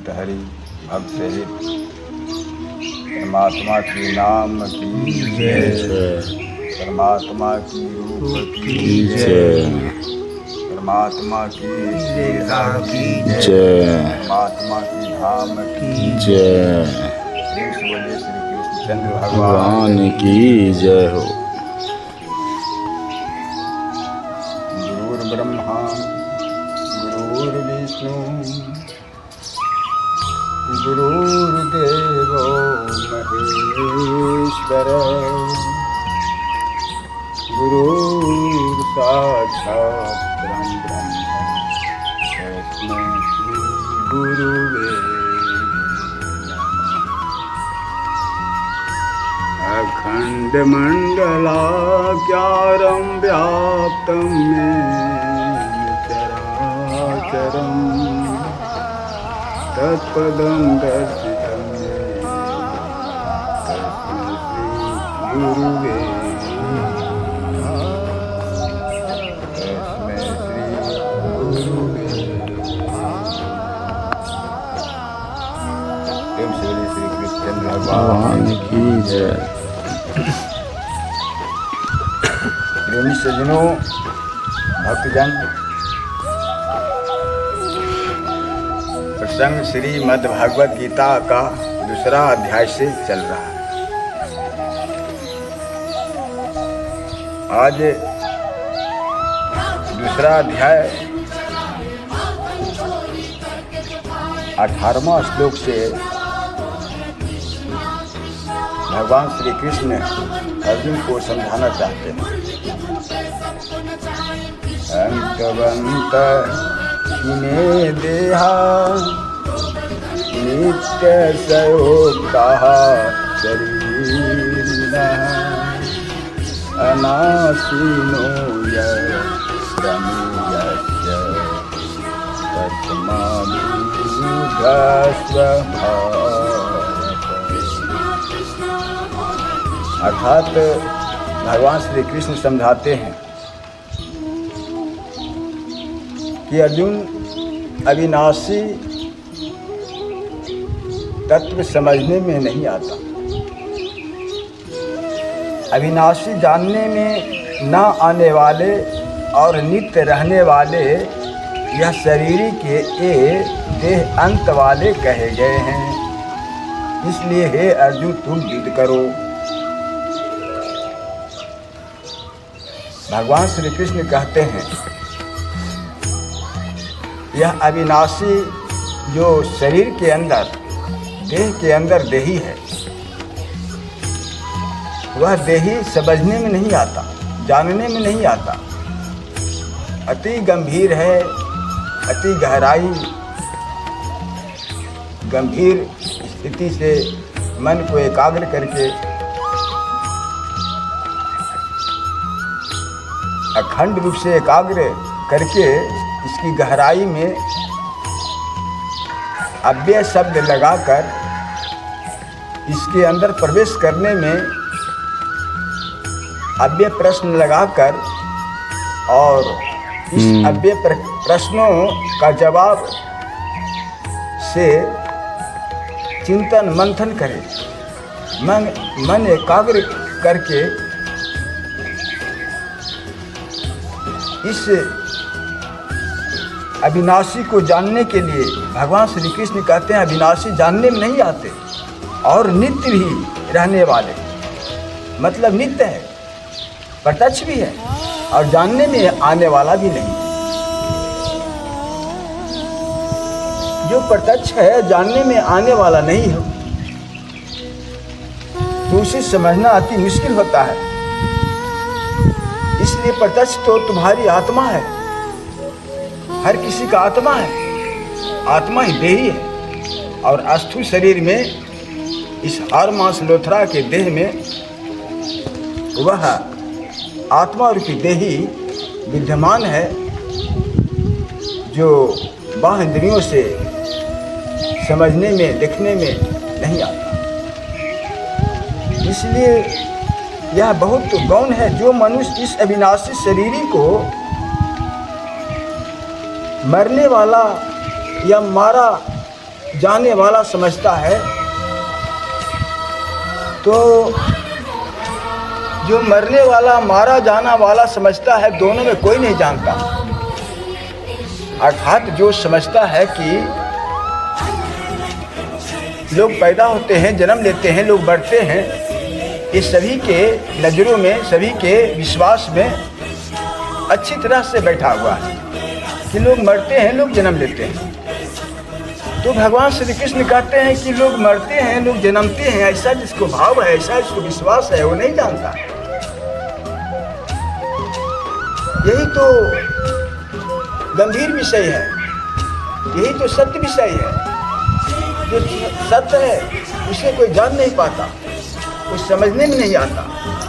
हित हरि भक्त सहित परमात्मा के नाम की जय, परमात्मा की रूप की जय, परमात्मा की लीला की जय, परमात्मा की धाम की जय। बोले श्री कृष्णचंद्र भगवान की जय हो। गुरुर्ब्रह्मा गुरुर्विष्णु गुरुर्देवो महेश्वर गुरुर्साक्षात् परब्रह्म तस्मै श्री गुरुवे अखंड मंडलाकारं व्याप्तं येन चराचरं तत्पदं दर्शितं येन तस्मै श्री गुरुवे तस्मै श्री गुरुवे। एवं श्री कृष्ण भगवान की जय। प्रेमी सज्जनों, भक्तजन, प्रसंग श्रीमद् भागवत गीता का दूसरा अध्याय से चल रहा है। आज दूसरा अध्याय 18वां श्लोक से भगवान श्री कृष्ण अर्जुन को समझाना चाहते हैं। अंतवंत इने देहा नित्य संयोक्ताः शरीरिणः अनाशिनो यस्य तस्माद्युध्यस्व अर्थात भगवान श्री कृष्ण समझाते हैं कि अर्जुन, अविनाशी तत्व समझने में नहीं आता। अविनाशी जानने में न आने वाले और नित्य रहने वाले यह शरीर के देह अंत वाले कहे गए हैं। इसलिए हे अर्जुन, तुम जिद करो। भगवान श्री कृष्ण कहते हैं यह अविनाशी जो शरीर के अंदर, देह के अंदर देही है, वह देही समझने में नहीं आता, जानने में नहीं आता। अति गंभीर है, अति गहराई, गंभीर स्थिति से मन को एकाग्र करके अखंड रूप से एकाग्र करके इसकी गहराई में अव्यय शब्द लगाकर इसके अंदर प्रवेश करने में अव्यय प्रश्न लगाकर और इस अव्यय प्रश्नों का जवाब से चिंतन मंथन करे, मन एकाग्र करके इस अविनाशी को जानने के लिए भगवान श्री कृष्ण कहते हैं अविनाशी जानने में नहीं आते और नित्य भी रहने वाले, मतलब नित्य है, प्रत्यक्ष भी है और जानने में आने वाला भी नहीं। जो प्रत्यक्ष है, जानने में आने वाला नहीं है, तो उसे समझना अति मुश्किल होता है। इसलिए प्रत्यक्ष तो तुम्हारी आत्मा है, हर किसी का आत्मा है, आत्मा ही देही है और अस्थूल शरीर में, इस हार मांस लोथरा के देह में वह आत्मा रूपी देही विद्यमान है जो बाह्य इंद्रियों से समझने में, देखने में नहीं आता। इसलिए यह बहुत गौण है जो मनुष्य इस अविनाशी शरीर को मरने वाला या मारा जाने वाला समझता है, तो जो मरने वाला मारा जाना वाला समझता है, दोनों में कोई नहीं जानता। अर्थात जो समझता है कि लोग पैदा होते हैं, जन्म लेते हैं, लोग बढ़ते हैं, ये सभी के नज़रों में, सभी के विश्वास में अच्छी तरह से बैठा हुआ है कि लोग मरते हैं, लोग जन्म लेते हैं। तो भगवान श्री कृष्ण कहते हैं कि लोग मरते हैं, लोग जन्मते हैं, ऐसा जिसको भाव है, ऐसा जिसको विश्वास है, वो नहीं जानता। यही तो गंभीर विषय है, यही तो सत्य विषय है। जो सत्य है उसे कोई जान नहीं पाता, वो समझने में नहीं आता,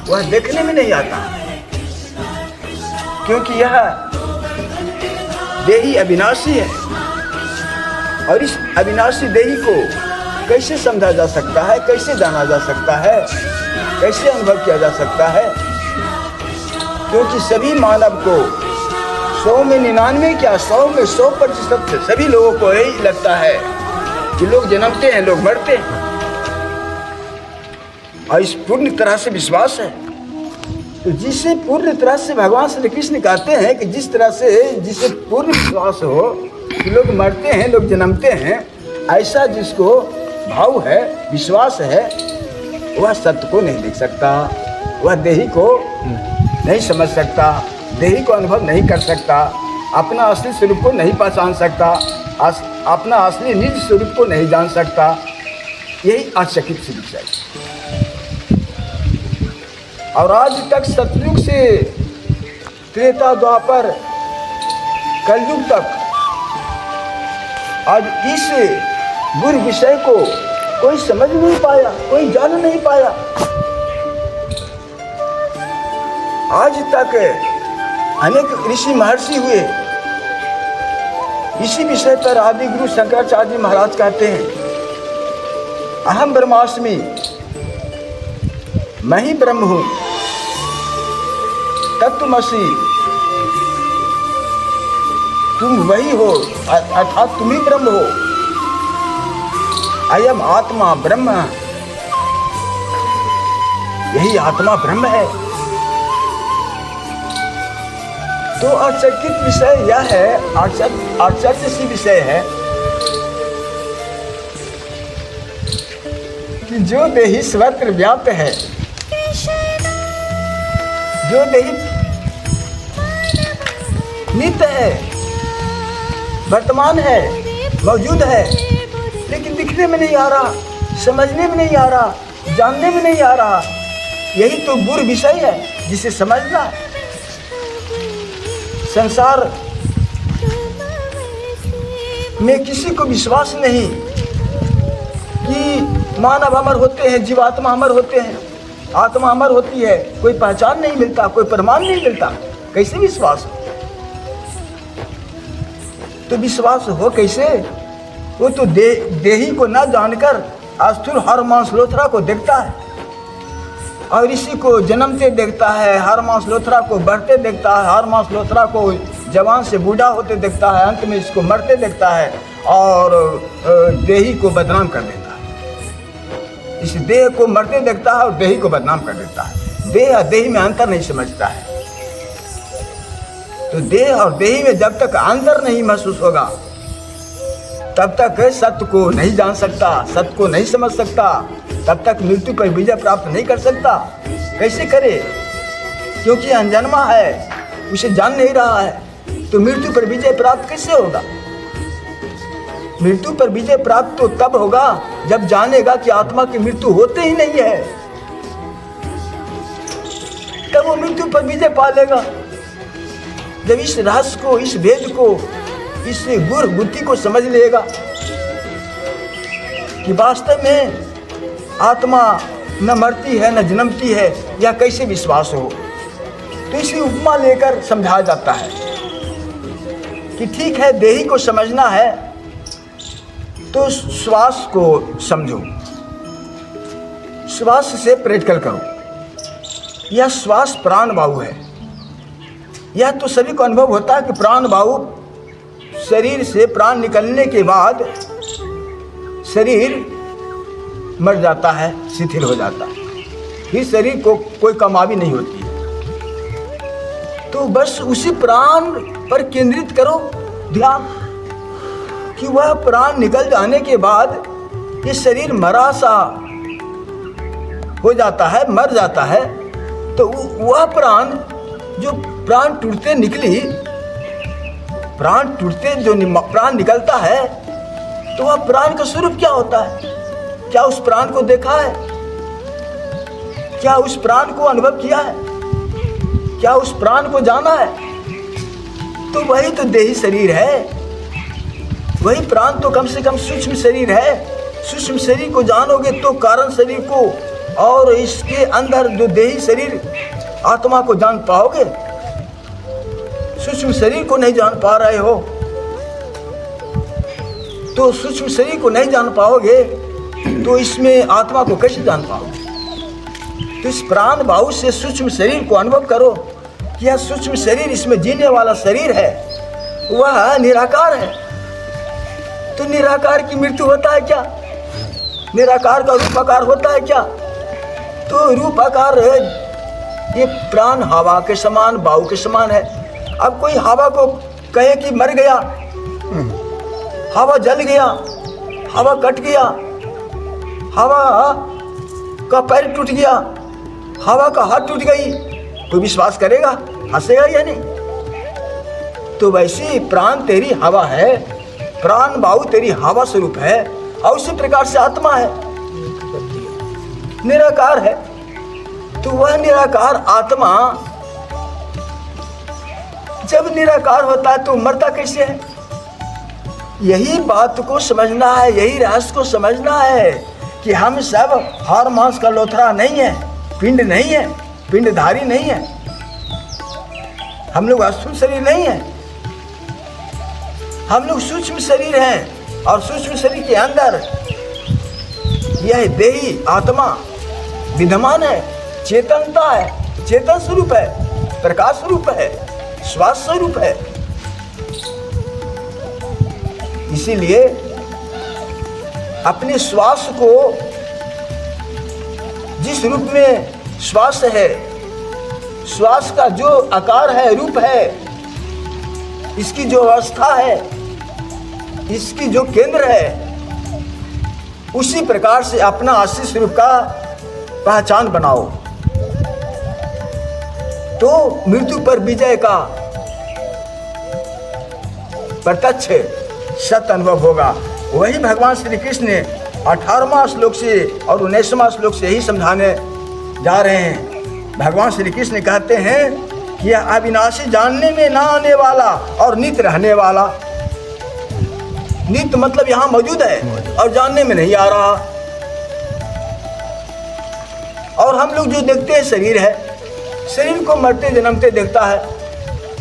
वह देखने में नहीं आता, क्योंकि यह देही अविनाशी है। और इस अविनाशी देही को कैसे समझा जा सकता है, कैसे जाना जा सकता है, कैसे अनुभव किया जा सकता है? क्योंकि सभी मानव को 100 में 99 क्या 100 में 100% सभी लोगों को यही लगता है कि लोग जन्मते हैं, लोग मरते हैं, और इस पूर्ण तरह से विश्वास है। तो जिसे पूर्ण तरह से भगवान श्री कृष्ण कहते हैं कि जिस तरह से जिसे पूर्ण विश्वास हो कि लोग मरते हैं, लोग जन्मते हैं, ऐसा जिसको भाव है, विश्वास है, वह सत्य को नहीं देख सकता, वह देही को नहीं समझ सकता, देही को अनुभव नहीं कर सकता, अपना असली स्वरूप को नहीं पहचान सकता, अपना असली निज स्वरूप को नहीं जान सकता। यही आचकित सी विषय। और आज तक सतयुग से त्रेता द्वापर कलयुग तक आज इस बुरे विषय को कोई समझ नहीं पाया, कोई जान नहीं पाया। आज तक अनेक ऋषि महर्षि हुए, इसी विषय पर आदि गुरु शंकराचार्य जी महाराज कहते हैं, अहम ब्रह्मास्मि, मैं ही ब्रह्म हूँ, तत्वमसि, तुम वही हो, अर्थात तुम ही ब्रह्म हो। अयम आत्मा ब्रह्म, यही आत्मा ब्रह्म है। तो आश्चर्यचकित विषय यह है, आश्चर्य सी विषय है कि जो देही सर्वत्र व्याप्त है, जो देही नित्य है, वर्तमान है, मौजूद है, लेकिन दिखने में नहीं आ रहा, समझने में नहीं आ रहा, जानने में नहीं आ रहा। यही तो बुरा विषय है जिसे समझना। संसार में किसी को विश्वास नहीं कि मानव अमर होते हैं, जीवात्मा अमर होते हैं, आत्मा अमर होती है। कोई पहचान नहीं मिलता, कोई प्रमाण नहीं मिलता, कैसे विश्वास हो? तो विश्वास हो कैसे? वो तो देही को न जानकर स्थूल हर मांस लोथरा को देखता है, और इसी को जन्मते देखता है, हर मांस लोथरा को बढ़ते देखता है, हर मांस लोथरा को जवान से बूढ़ा होते देखता है, अंत में इसको मरते देखता है और देही को बदनाम कर देता है। इस देह को मरते देखता है और देही को बदनाम कर देता है। देह और देही में अंतर नहीं समझता है। तो देह और देही में जब तक अंतर नहीं महसूस होगा, तब तक सत्य को नहीं जान सकता, सत्य को नहीं समझ सकता, तब तक मृत्यु पर विजय प्राप्त नहीं कर सकता। कैसे करे? क्योंकि अनजन्मा है, उसे जान नहीं रहा है, तो मृत्यु पर विजय प्राप्त कैसे होगा? मृत्यु पर विजय प्राप्त तो तब होगा जब जानेगा कि आत्मा की मृत्यु होते ही नहीं है, तब वो मृत्यु पर विजय पा लेगा। जब इस रहस्य को, इस भेद को, इस गुर बुद्धि को समझ लेगा कि वास्तव में आत्मा न मरती है न जन्मती है, यह कैसे विश्वास हो? तो इसी उपमा लेकर समझाया जाता है कि ठीक है, देही को समझना है तो श्वास को समझो, श्वास से प्रैक्टिकल करो। यह श्वास प्राण वायु है। यह तो सभी को अनुभव होता है कि प्राण वायु शरीर से प्राण निकलने के बाद शरीर मर जाता है, शिथिल हो जाता है, फिर शरीर को कोई कमाई नहीं होती है। तो बस उसी प्राण पर केंद्रित करो ध्यान, कि वह प्राण निकल जाने के बाद ये शरीर मरा सा हो जाता है, मर जाता है। तो वह प्राण, जो प्राण टूटते निकली, प्राण टूटते जो प्राण निकलता है, तो वह प्राण का स्वरूप क्या होता है? क्या उस प्राण को देखा है? क्या उस प्राण को अनुभव किया है? क्या उस प्राण को जाना है? तो वही तो देही शरीर है, वही प्राण तो कम से कम सूक्ष्म शरीर है। सूक्ष्म शरीर को जानोगे तो कारण शरीर को और इसके अंदर जो देही शरीर आत्मा को जान पाओगे। सूक्ष्म शरीर को नहीं जान पा रहे हो तो सूक्ष्म शरीर को नहीं जान पाओगे तो इसमें आत्मा को कैसे जान पाओगे? तो इस प्राण भाव से सूक्ष्म शरीर को अनुभव करो कि यह सूक्ष्म शरीर, इसमें जीने वाला शरीर है, वह निराकार है। तो निराकार की मृत्यु होता है क्या? निराकार का रूपाकार होता है क्या? तो रूपाकार है, ये प्राण हवा के समान, वायु के समान है। अब कोई हवा को कहे कि मर गया, हवा जल गया, हवा कट गया, हवा का पैर टूट गया, हवा का हाथ टूट गई, कोई विश्वास करेगा? हंसेगा या नहीं? तो वैसे प्राण तेरी हवा है, प्राण वायु तेरी हवा स्वरूप है, और उसी प्रकार से आत्मा है, निराकार है। तो वह निराकार आत्मा जब निराकार होता है तो मरता कैसे है? यही बात को समझना है, यही रहस्य को समझना है कि हम सब हाड़ मांस का लोथरा नहीं है, पिंड नहीं है, पिंडधारी नहीं है, हम लोग स्थूल शरीर नहीं है, हम लोग सूक्ष्म शरीर हैं। और सूक्ष्म शरीर के अंदर यह देही आत्मा विद्यमान है, चेतनता है, चेतन स्वरूप है, प्रकाश स्वरूप है, श्वास स्वरूप है। इसीलिए अपने श्वास को जिस रूप में श्वास है, श्वास का जो आकार है, रूप है, इसकी जो अवस्था है, इसकी जो केंद्र है, उसी प्रकार से अपना असली स्वरूप का पहचान बनाओ तो मृत्यु पर विजय का प्रत्यक्ष सत्य अनुभव होगा। वही भगवान श्री कृष्ण ने 18वां श्लोक से और 19वां श्लोक से यही समझाने जा रहे हैं। भगवान श्री कृष्ण कहते हैं कि यह अविनाशी, जानने में ना आने वाला और नित्य रहने वाला। नित्य मतलब यहाँ मौजूद है और जानने में नहीं आ रहा। और हम लोग जो देखते हैं शरीर है, शरीर को मरते जन्मते देखता है,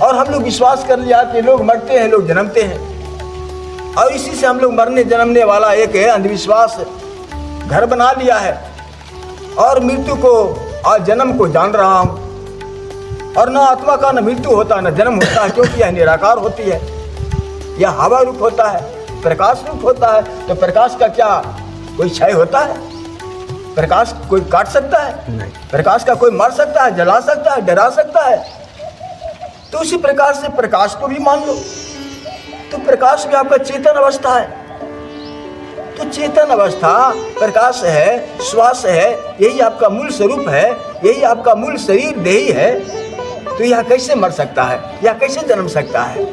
और हम लोग विश्वास कर लिया कि लोग मरते हैं, लोग जन्मते हैं, और इसी से हम लोग मरने जन्मने वाला एक है अंधविश्वास घर बना लिया है। और मृत्यु को और जन्म को जान रहा हूँ, और न आत्मा का न मृत्यु होता न जन्म होता है, क्योंकि यह निराकार होती है, यह हवा रूप होता है, प्रकाश रूप होता है। तो प्रकाश का क्या कोई क्षय होता है? प्रकाश कोई काट सकता है? नहीं। प्रकाश का कोई मार सकता है, जला सकता है, डरा सकता है? तो उसी प्रकार से प्रकाश को भी मान लो। तो प्रकाश भी आपका चेतन अवस्था है। तो चेतन अवस्था प्रकाश है, श्वास है, यही आपका मूल स्वरूप है, यही आपका मूल शरीर देही है। तो यह कैसे मर सकता है, यह कैसे जन्म सकता है?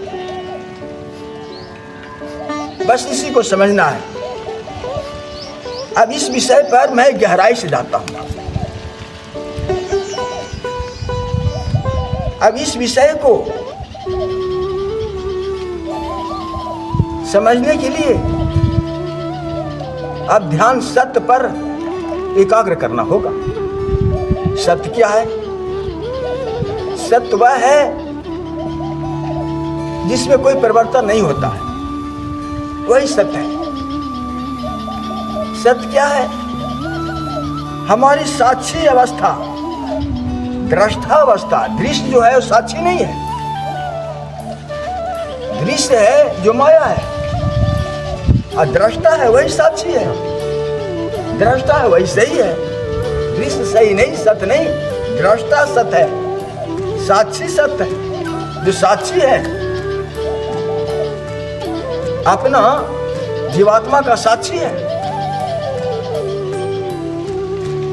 बस इसी को समझना है। अब इस विषय पर मैं गहराई से जाता हूं। अब इस विषय को समझने के लिए अब ध्यान सत्य पर एकाग्र करना होगा। सत्य क्या है? सत्य वह है जिसमें कोई परिवर्तन नहीं होता है, वही सत्य है। सत्य क्या है? हमारी साक्षी अवस्था, दृष्टा अवस्था। दृश्य जो है वो साक्षी नहीं है, दृश्य है जो माया है। और दृष्टा है वही साक्षी है, दृष्टा है वही सही है। दृश्य सही नहीं, सत्य नहीं, दृष्टा सत्य है, साक्षी सत्य है। जो साक्षी है अपना जीवात्मा का साक्षी है,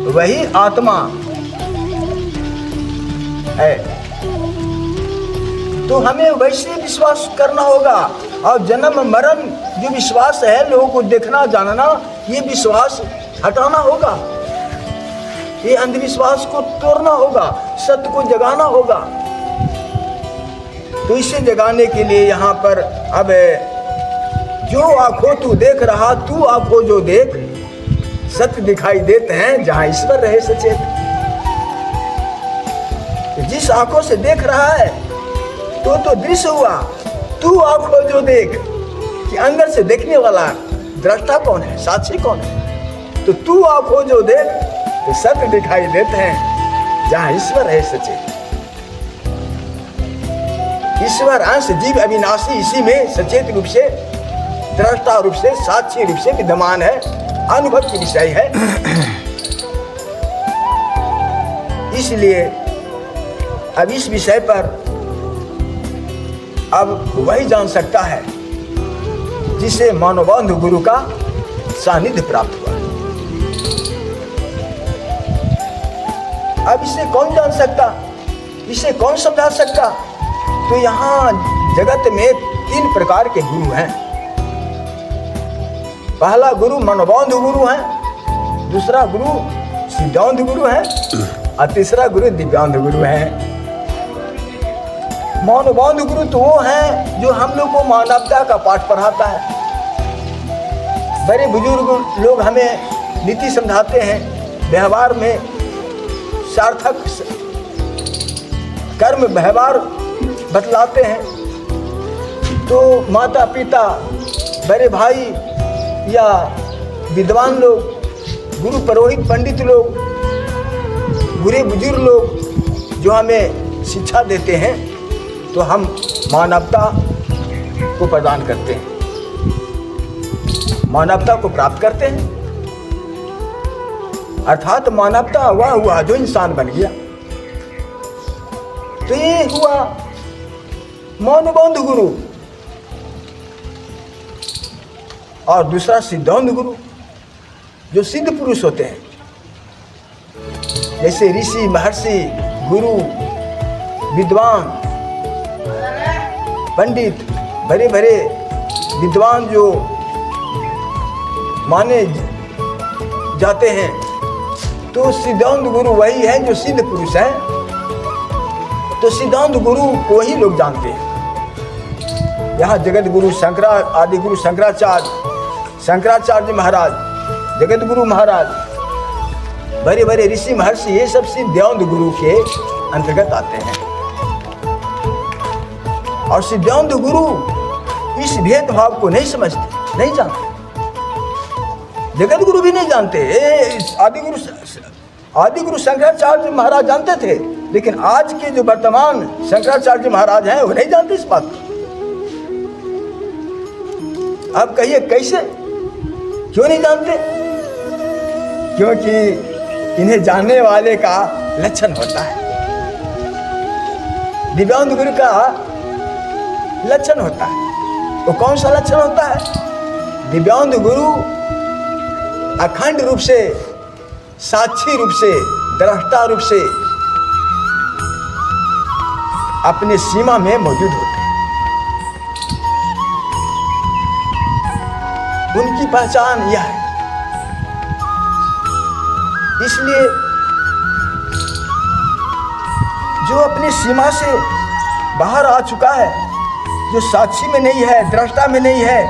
वही आत्मा है। तो हमें वैसे विश्वास करना होगा। और जन्म मरण जो विश्वास है, लोगों को देखना जानना, ये विश्वास हटाना होगा, ये अंधविश्वास को तोड़ना होगा, सत्य को जगाना होगा। तो इसे जगाने के लिए यहाँ पर अब जो आंखों तू देख रहा, तू आंखों जो देख, सत्य दिखाई देते हैं जहां ईश्वर रहे सचेत। जिस आंखों से देख रहा है तो दृश्य हुआ, तू आंखों जो देख, कि अंदर से देखने वाला दृष्टा कौन है, साक्षी कौन है। तो तू आंखों जो देख, तो सत्य दिखाई देते हैं जहां ईश्वर है सचेत। ईश्वर अंश जीव अविनाशी इसी में सचेत रूप से, दृष्टा रूप से, साक्षी रूप से विद्यमान है, अनुभव की विषय है। इसलिए अब इस विषय पर अब वही जान सकता है जिसे मानवबंधु गुरु का सानिध्य प्राप्त हुआ। अब इसे कौन जान सकता, इसे कौन समझा सकता। तो यहाँ जगत में 3 प्रकार के गुरु हैं। पहला गुरु मानवबंधु गुरु है, दूसरा गुरु सिद्धांत गुरु है, और तीसरा गुरु दिव्यांध गुरु है। मानवबंधु गुरु तो वो है जो हम लोग को मानवता का पाठ पढ़ाता है। बड़े बुजुर्ग लोग हमें नीति समझाते हैं, व्यवहार में सार्थक कर्म व्यवहार बतलाते हैं। तो माता पिता, बड़े भाई या विद्वान लोग, गुरु पुरोहित पंडित लोग, बुरे बुजुर्ग लोग जो हमें शिक्षा देते हैं, तो हम मानवता को प्रदान करते हैं, मानवता को प्राप्त करते हैं। अर्थात मानवता वह हुआ जो इंसान बन गया। तो ये हुआ मानवबंधु गुरु। और दूसरा सिद्धांत गुरु, जो सिद्ध पुरुष होते हैं, जैसे ऋषि, महर्षि, गुरु, विद्वान, पंडित, बड़े बड़े विद्वान जो माने जाते हैं। तो सिद्धांत गुरु वही है जो सिद्ध पुरुष है। तो सिद्धांत गुरु को ही लोग जानते हैं। यहाँ जगत गुरु आदि गुरु शंकराचार्य महाराज, जगत गुरु महाराज, बड़े बड़े ऋषि महर्षि, ये सब सिद्धांत गुरु के अंतर्गत आते हैं। और सिद्धांत गुरु इस भेदभाव को नहीं समझते, नहीं जानते। जगत गुरु भी नहीं जानते। आदि गुरु शंकराचार्य महाराज जानते थे, लेकिन आज के जो वर्तमान शंकराचार्य महाराज हैं वो नहीं जानते इस बात को। अब कहिए कैसे, क्यों नहीं जानते? क्योंकि इन्हें जानने वाले का लक्षण होता है, दिव्यांग गुरु का लक्षण होता है। वो कौन सा लक्षण होता है? दिव्यांग गुरु अखंड रूप से, साक्षी रूप से, दृष्टा रूप से अपने सीमा में मौजूद होते हैं। उनकी पहचान यह है। इसलिए जो अपनी सीमा से बाहर आ चुका है, जो साक्षी में नहीं है, दृष्टा में नहीं है,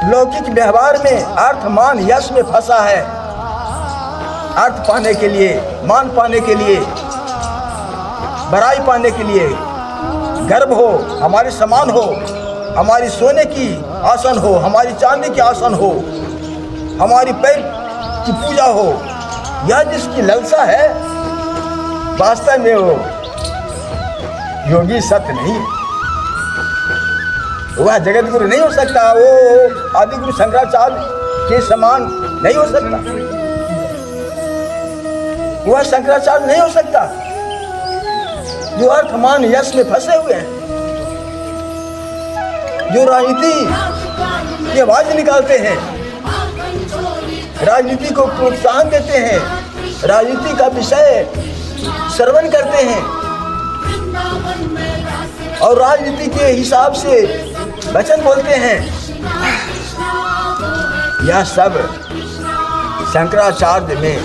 लौकिक व्यवहार में अर्थ मान यश में फंसा है, अर्थ पाने के लिए, मान पाने के लिए, बड़ाई पाने के लिए, गर्व हो, हमारे समान हो, हमारी सोने की आसन हो, हमारी चांदी की आसन हो, हमारी पैर की पूजा हो, यह जिसकी लालसा है, वास्तव में वो योगी सत्य नहीं है। वह जगत गुरु नहीं हो सकता, वो आदि गुरु शंकराचार्य के समान नहीं हो सकता, वह शंकराचार्य नहीं हो सकता जो अर्थमान यश में फंसे हुए हैं, जो राजनीति की आवाज निकालते हैं, राजनीति को प्रोत्साहन देते हैं, राजनीति का विषय श्रवण करते हैं और राजनीति के हिसाब से वचन बोलते हैं। यह सब शंकराचार्य में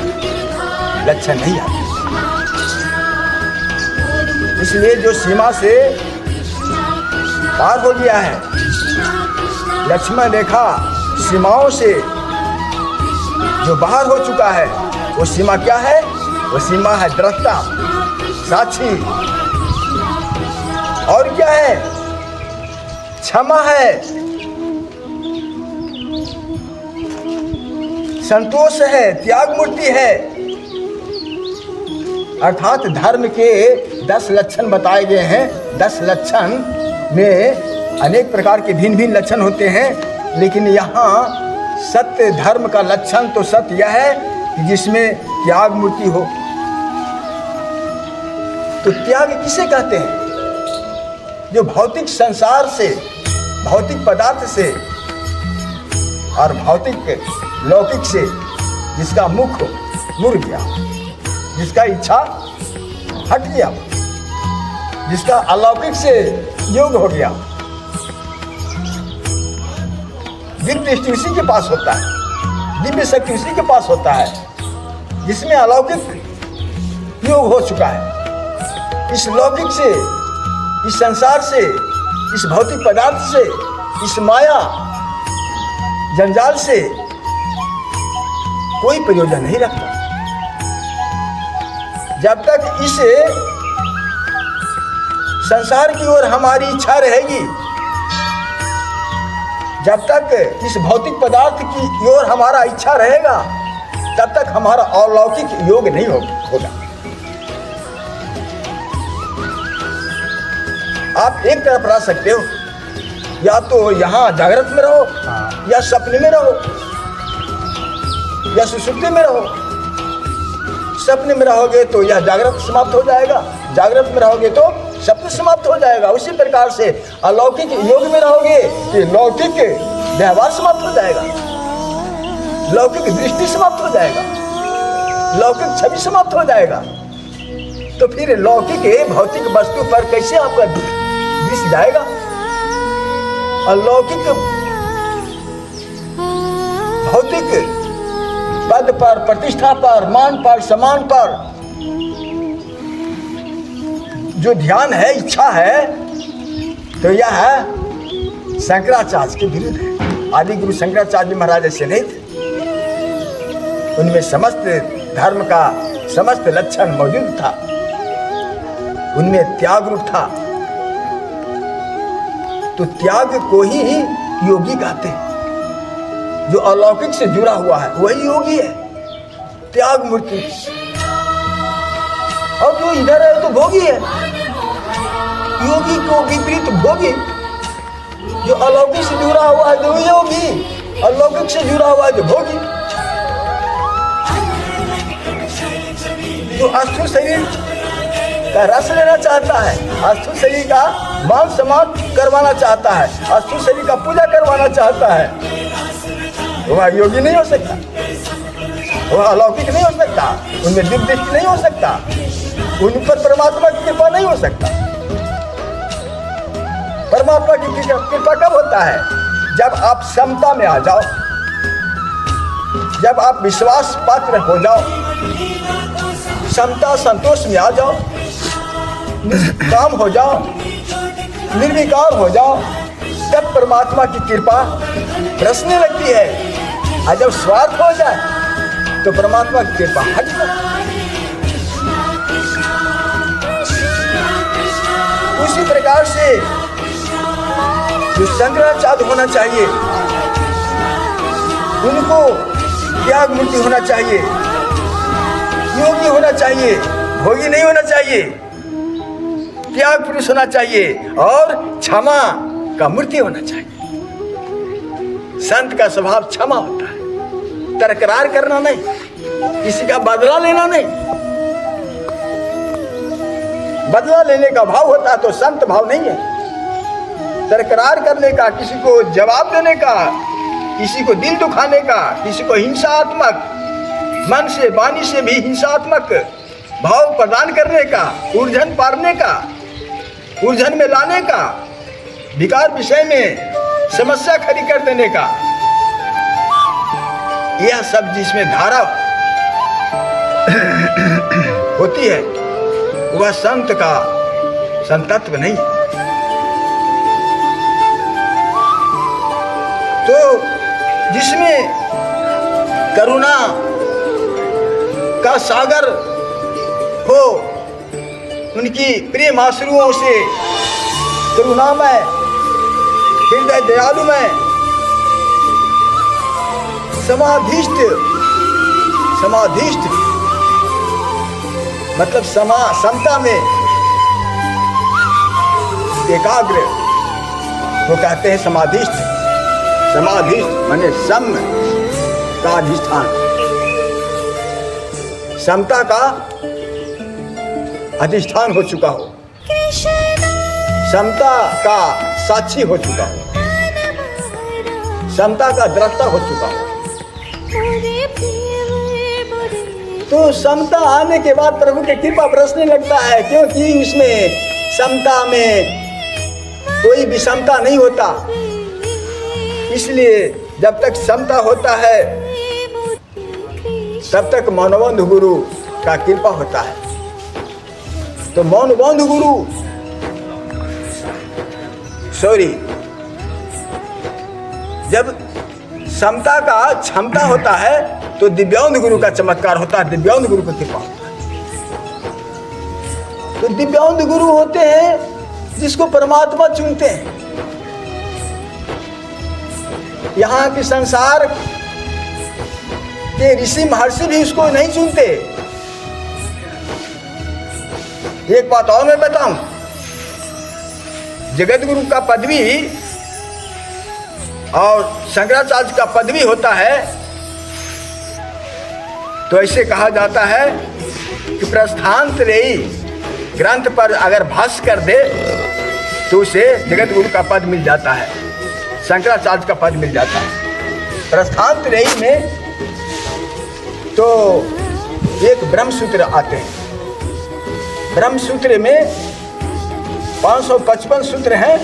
लक्षण नहीं आते। इसलिए जो सीमा से पार हो गया है, लक्ष्मण रेखा सीमाओं से जो बाहर हो चुका है, वो सीमा क्या है? वो सीमा है दृष्टा, साक्षी, और क्या है? क्षमा है, संतोष है, त्याग मूर्ति है। अर्थात धर्म के 10 लक्षण बताए गए हैं। 10 लक्षण में अनेक प्रकार के भिन्न भिन्न लक्षण होते हैं, लेकिन यहाँ सत्य धर्म का लक्षण तो सत्य यह है कि जिसमें त्याग मूर्ति हो। तो त्याग किसे कहते हैं? जो भौतिक संसार से, भौतिक पदार्थ से और भौतिक लौकिक से जिसका मुख मुड़ गया, जिसका इच्छा हट गया, जिसका अलौकिक से योग हो गया। दिव्य दृष्टि उसी के पास होता है, दिव्य शक्ति उसी के पास होता है, जिसमें अलौकिक योग हो चुका है। इस लौकिक से, इस संसार से, इस भौतिक पदार्थ से, इस माया जंजाल से कोई प्रयोजन नहीं रखता। जब तक इस संसार की ओर हमारी इच्छा रहेगी, जब तक इस भौतिक पदार्थ की ओर हमारा इच्छा रहेगा, तब तक हमारा अलौकिक योग नहीं होगा। आप एक तरफ रह सकते हो, या तो यहाँ जागृत में रहो, या सपने में रहो, या सुषुप्ति में रहो। सपने में रहोगे तो यह जागृत समाप्त हो जाएगा, जागृत में रहोगे तो सपने समाप्त हो जाएगा। उसी प्रकार से अलौकिक योग में रहोगे कि लौकिक व्यवहार समाप्त हो जाएगा, लौकिक दृष्टि समाप्त हो जाएगा, लौकिक छवि समाप्त हो जाएगा। तो फिर लौकिक भौतिक वस्तु पर कैसे आपका दृष्टि जाएगा? अलौकिक भौतिक पद पर, प्रतिष्ठा पर, मान पर, सम्मान पर जो ध्यान है, इच्छा है, तो यह है शंकराचार्य के विरुद्ध है। आदि गुरु शंकराचार्य महाराज ऐसे नहीं थे। उनमें समस्त धर्म का समस्त लक्षण मौजूद था, उनमें त्याग रूप था। तो त्याग को ही योगी कहते हैं। जो अलौकिक से जुड़ा हुआ है वही योगी है, त्याग मूर्ति। और जो इधर है तो भोगी है। योगी को विपरीत भोगी। जो अलौकिक से जुड़ा हुआ है तो योगी, अलौकिक से जुड़ा हुआ है तो भोगी। जो अस्थूल शरीर का रस लेना चाहता है, अस्थूल शरीर का मान सम्मान करवाना चाहता है, अस्थूल शरीर का पूजा करवाना चाहता है, वह योगी नहीं हो सकता, वह अलौकिक नहीं हो सकता, उनमें दिव्य दृष्टि नहीं हो सकता, उन पर परमात्मा की कृपा नहीं हो सकता। परमात्मा की कृपा कब होता है? जब आप समता में आ जाओ, जब आप विश्वास पात्र हो जाओ, समता संतोष में आ जाओ, निष्काम हो जाओ, निर्विकार हो जाओ, तब परमात्मा की कृपा बरसने लगती है। और जब स्वार्थ हो जाए तो परमात्मा की कृपा हट जाए। उसी प्रकार से जो शंकराचार्य होना चाहिए, उनको त्याग मूर्ति होना चाहिए, योगी होना चाहिए, भोगी नहीं होना चाहिए, त्याग पुरुष होना चाहिए और क्षमा का मूर्ति होना चाहिए। संत का स्वभाव क्षमा होता है, तकरार करना नहीं, किसी का बदला लेना नहीं। बदला लेने का भाव होता है तो संत भाव नहीं है। तकरार करने का, किसी को जवाब देने का, किसी को दिल दुखाने का, किसी को हिंसात्मक मन से वाणी से भी हिंसात्मक भाव प्रदान करने का, उलझन पारने का, उलझन में लाने का, विकार विषय में समस्या खड़ी कर देने का, यह सब जिसमें धारा होती है वह संत का संतत्व नहीं। तो जिसमें करुणा का सागर हो, उनकी प्रेम आश्रुओं से करुणामय हृदय दयालुमय समाधिष्ठ मतलब समता में एकाग्र वो कहते हैं समाधिष्ठ माने सम का अधिष्ठान, समता का अधिष्ठान हो चुका हो, समता का साक्षी हो चुका हो, समता का दृष्टा हो चुका हो। तो समता आने के बाद प्रभु की कृपा बरसने लगता है, क्योंकि इसमें समता में कोई विषमता नहीं होता। इसलिए जब तक समता होता है तब तक मौनबंधु गुरु का कृपा होता है। तो मौनबंधु गुरु जब समता का क्षमता होता है तो दिव्यांग गुरु का चमत्कार होता है, दिव्यांग गुरु की कृपा होता है। तो दिव्यांग गुरु होते हैं जिसको परमात्मा चुनते हैं। यहाँ के संसार के ऋषि महर्षि भी उसको नहीं चुनते। एक बात और मैं बताऊं, जगत गुरु का पदवी और शंकराचार्य का पदवी होता है तो ऐसे कहा जाता है कि प्रस्थानत्रयी ग्रंथ पर अगर भाष्य कर दे तो उसे जगत गुरु का पद मिल जाता है, शंकराचार्य का पद मिल जाता है। प्रस्थानत्रयी में तो एक ब्रह्मसूत्र आते हैं। ब्रह्मसूत्र में 555 सूत्र हैं।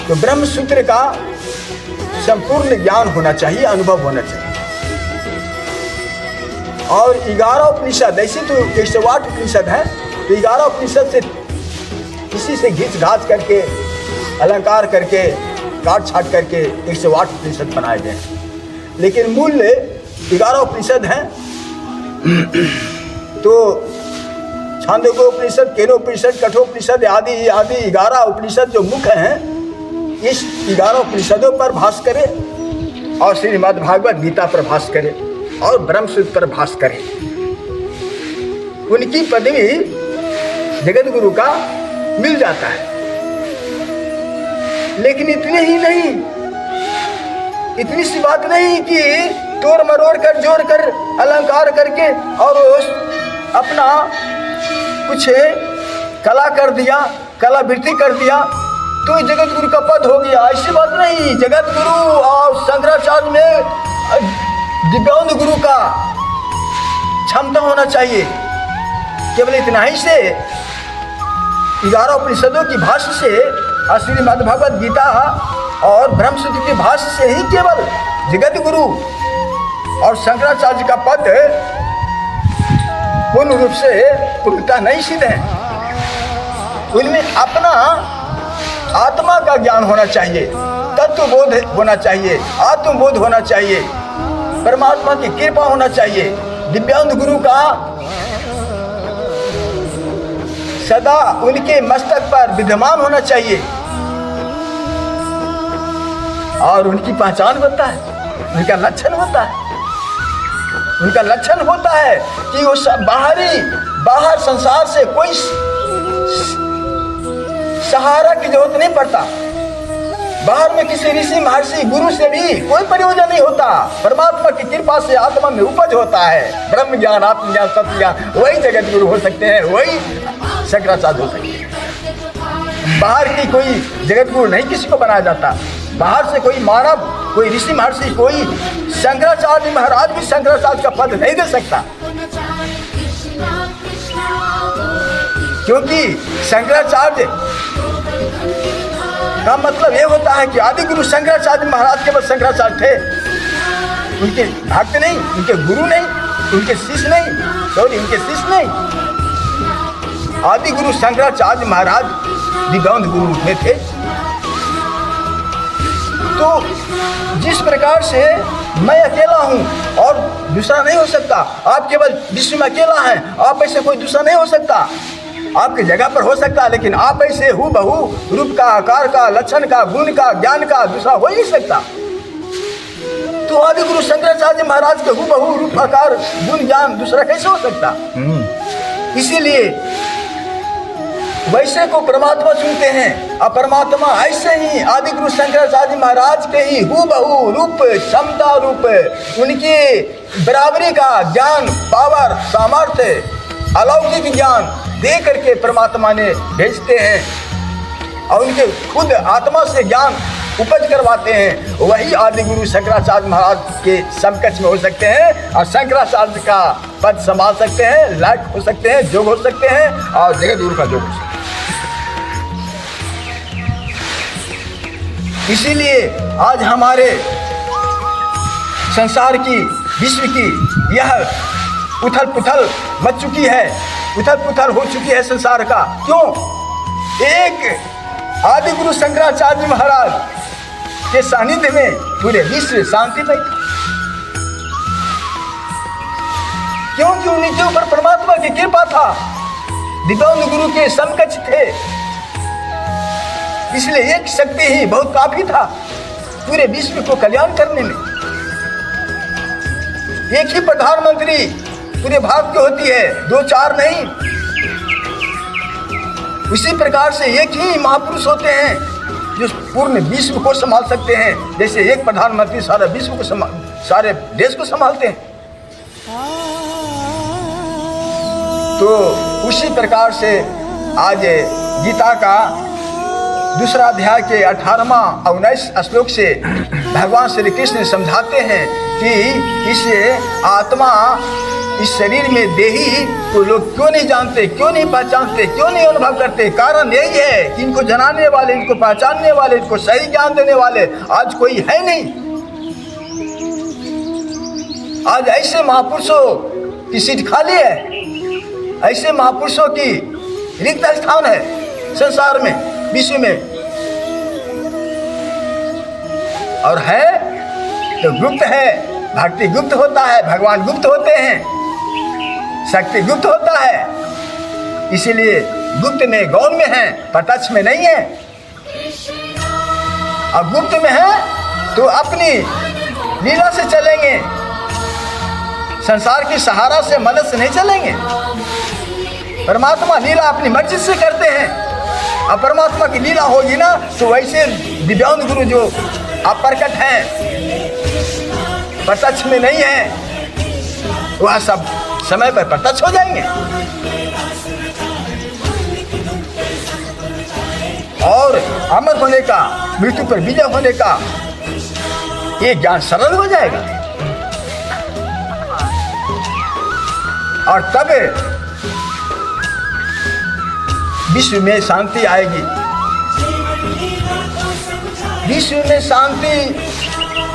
तो ब्रह्मसूत्र का संपूर्ण ज्ञान होना चाहिए, अनुभव होना चाहिए। और 11 उपनिषद, ऐसे तो 108 उपनिषद है, तो 11 उपनिषद से किसी से घिस घास करके, अलंकार करके, काट छाट करके 108 उपनिषद बनाए गए हैं। लेकिन मूल्य 11 उपनिषद हैं। तो छांदोग्योपनिषद, केनोपनिषद, कठोपनिषद आदि 11 उपनिषद जो मुख्य हैं, इस 11 उपनिषदों पर भाष्य करे और श्रीमद् भागवत गीता पर भाष्य करे और ब्रह्मसूत्र पर भाष्य करे। उनकी पदवी जगत गुरु का मिल जाता है। लेकिन इतने ही नहीं, इतनी सी बात नहीं कि तोड़ मरोड़ कर जोड़ कर अलंकार करके और अपना कुछ कला कर दिया, कलावृत्ति कर दिया तो जगत गुरु का पद हो गया। ऐसी बात नहीं। जगत गुरु और शंकराचार्य में दिव्यांग गुरु का क्षमता होना चाहिए। केवल इतना ही से 11 उपनिषदों की भाष्य से और श्रीमद् भगवत गीता और ब्रह्मसूत्र की भाष्य से ही केवल जगत गुरु और शंकराचार्य का पद पूर्ण रूप से पूर्णता नहीं सिद्ध है। उनमें अपना आत्मा का ज्ञान होना चाहिए, तत्वबोध होना चाहिए, आत्मबोध होना चाहिए, परमात्मा की कृपा होना चाहिए। दिव्यांग गुरु का सदा उनके मस्तक पर विद्यमान होना चाहिए और उनकी पहचान होता है, उनका लक्षण होता है। उनका लक्षण होता है कि वो बाहर संसार से कोई सहारा की जरूरत नहीं पड़ता। बाहर में किसी ऋषि महर्षि गुरु से भी कोई प्रयोजन नहीं होता। परमात्मा की कृपा से आत्मा में उपज होता है ब्रह्म ज्ञान, आत्मज्ञान, सत्य ज्ञान। वही जगत गुरु हो सकते हैं, वही शंकराचार्य हो सकते हैं। बाहर की कोई जगत गुरु नहीं किसी को बनाया जाता। बाहर से कोई मानव, कोई ऋषि महर्षि, कोई शंकराचार्य महाराज भी शंकराचार्य का पद नहीं दे सकता, क्योंकि शंकराचार्य का मतलब ये होता है कि आदि गुरु शंकराचार्य महाराज केवल शंकराचार्य थे, उनके भक्त नहीं, उनके गुरु नहीं, उनके शिष्य नहीं, सॉरी उनके शिष्य नहीं। आदि गुरु शंकराचार्य महाराज दिव्यांग गुरु में थे। तो जिस प्रकार से मैं अकेला हूं और दूसरा नहीं हो सकता, आप केवल विश्व में अकेला हैं, आप ऐसे कोई दूसरा नहीं हो सकता। आपकी जगह पर हो सकता है, लेकिन आप ऐसे हूबहू रूप का, आकार का, लक्षण का, गुण का, ज्ञान का दूसरा हो ही नहीं सकता। तो आदि गुरु शंकराचार्य महाराज के हूबहू रूप, आकार, गुण, ज्ञान दूसरा कैसे हो सकता? इसीलिए वैसे को परमात्मा चुनते हैं, और परमात्मा ऐसे ही आदि गुरु शंकराचार्य महाराज के ही हूबहू रूप, क्षमता रूप, उनके बराबरी का ज्ञान, पावर, सामर्थ्य, अलौकिक ज्ञान दे करके परमात्मा ने भेजते हैं और उनके खुद आत्मा से ज्ञान उपज करवाते हैं। वही आदि गुरु शंकराचार्य महाराज के समकक्ष में हो सकते हैं और शंकराचार्य का पद संभाल सकते हैं, लायक हो सकते हैं, जोग हो सकते हैं और जगत गुरु का जोग हो सकते हैं। इसीलिए आज हमारे संसार की, विश्व की यह उथल पुथल मच चुकी है, उथल पुथल हो चुकी है संसार का। क्यों? एक आदि गुरु शंकराचार्य महाराज के सानिध्य में पूरे विश्व शांति पाई, क्योंकि उनके ऊपर परमात्मा की कृपा था, दिव्यांग गुरु के समकक्ष थे। इसलिए एक शक्ति ही बहुत काफी था पूरे विश्व को कल्याण करने में। एक ही प्रधानमंत्री पूरे भारत की होती है, दो चार नहीं। उसी प्रकार से एक ही महापुरुष होते हैं जो पूर्ण विश्व को संभाल सकते हैं। जैसे एक प्रधानमंत्री सारा विश्व को सारे देश को संभालते हैं, तो उसी प्रकार से आज गीता का दूसरा अध्याय के 18वां और 19 श्लोक से भगवान श्री कृष्ण समझाते हैं कि इस आत्मा, इस शरीर में देही को लोग क्यों नहीं जानते, क्यों नहीं पहचानते, क्यों नहीं अनुभव करते। कारण यही है कि इनको जनाने वाले, इनको पहचानने वाले, इनको सही ज्ञान देने वाले आज कोई है नहीं। आज ऐसे महापुरुषों की सीट खाली है, ऐसे महापुरुषों की रिक्त स्थान है संसार में, विश्व में। और है तो गुप्त है, भक्ति गुप्त होता है, भगवान गुप्त होते हैं, शक्ति गुप्त होता है। इसीलिए गुप्त में गौण में है, प्रत्यक्ष में नहीं है। और गुप्त में है तो अपनी लीला से चलेंगे, संसार की सहारा से, मदद से नहीं चलेंगे। परमात्मा लीला अपनी मर्जी से करते हैं। अब परमात्मा की लीला होगी ना तो वैसे दिव्यांग गुरु जो अप्रकट हैं, प्रत्यक्ष में नहीं है, वह सब समय पर प्रत्यक्ष हो जाएंगे। और अमर होने का, मृत्यु पर विजय होने का ये ज्ञान सरल हो जाएगा। और तब विश्व में शांति आएगी। विश्व में शांति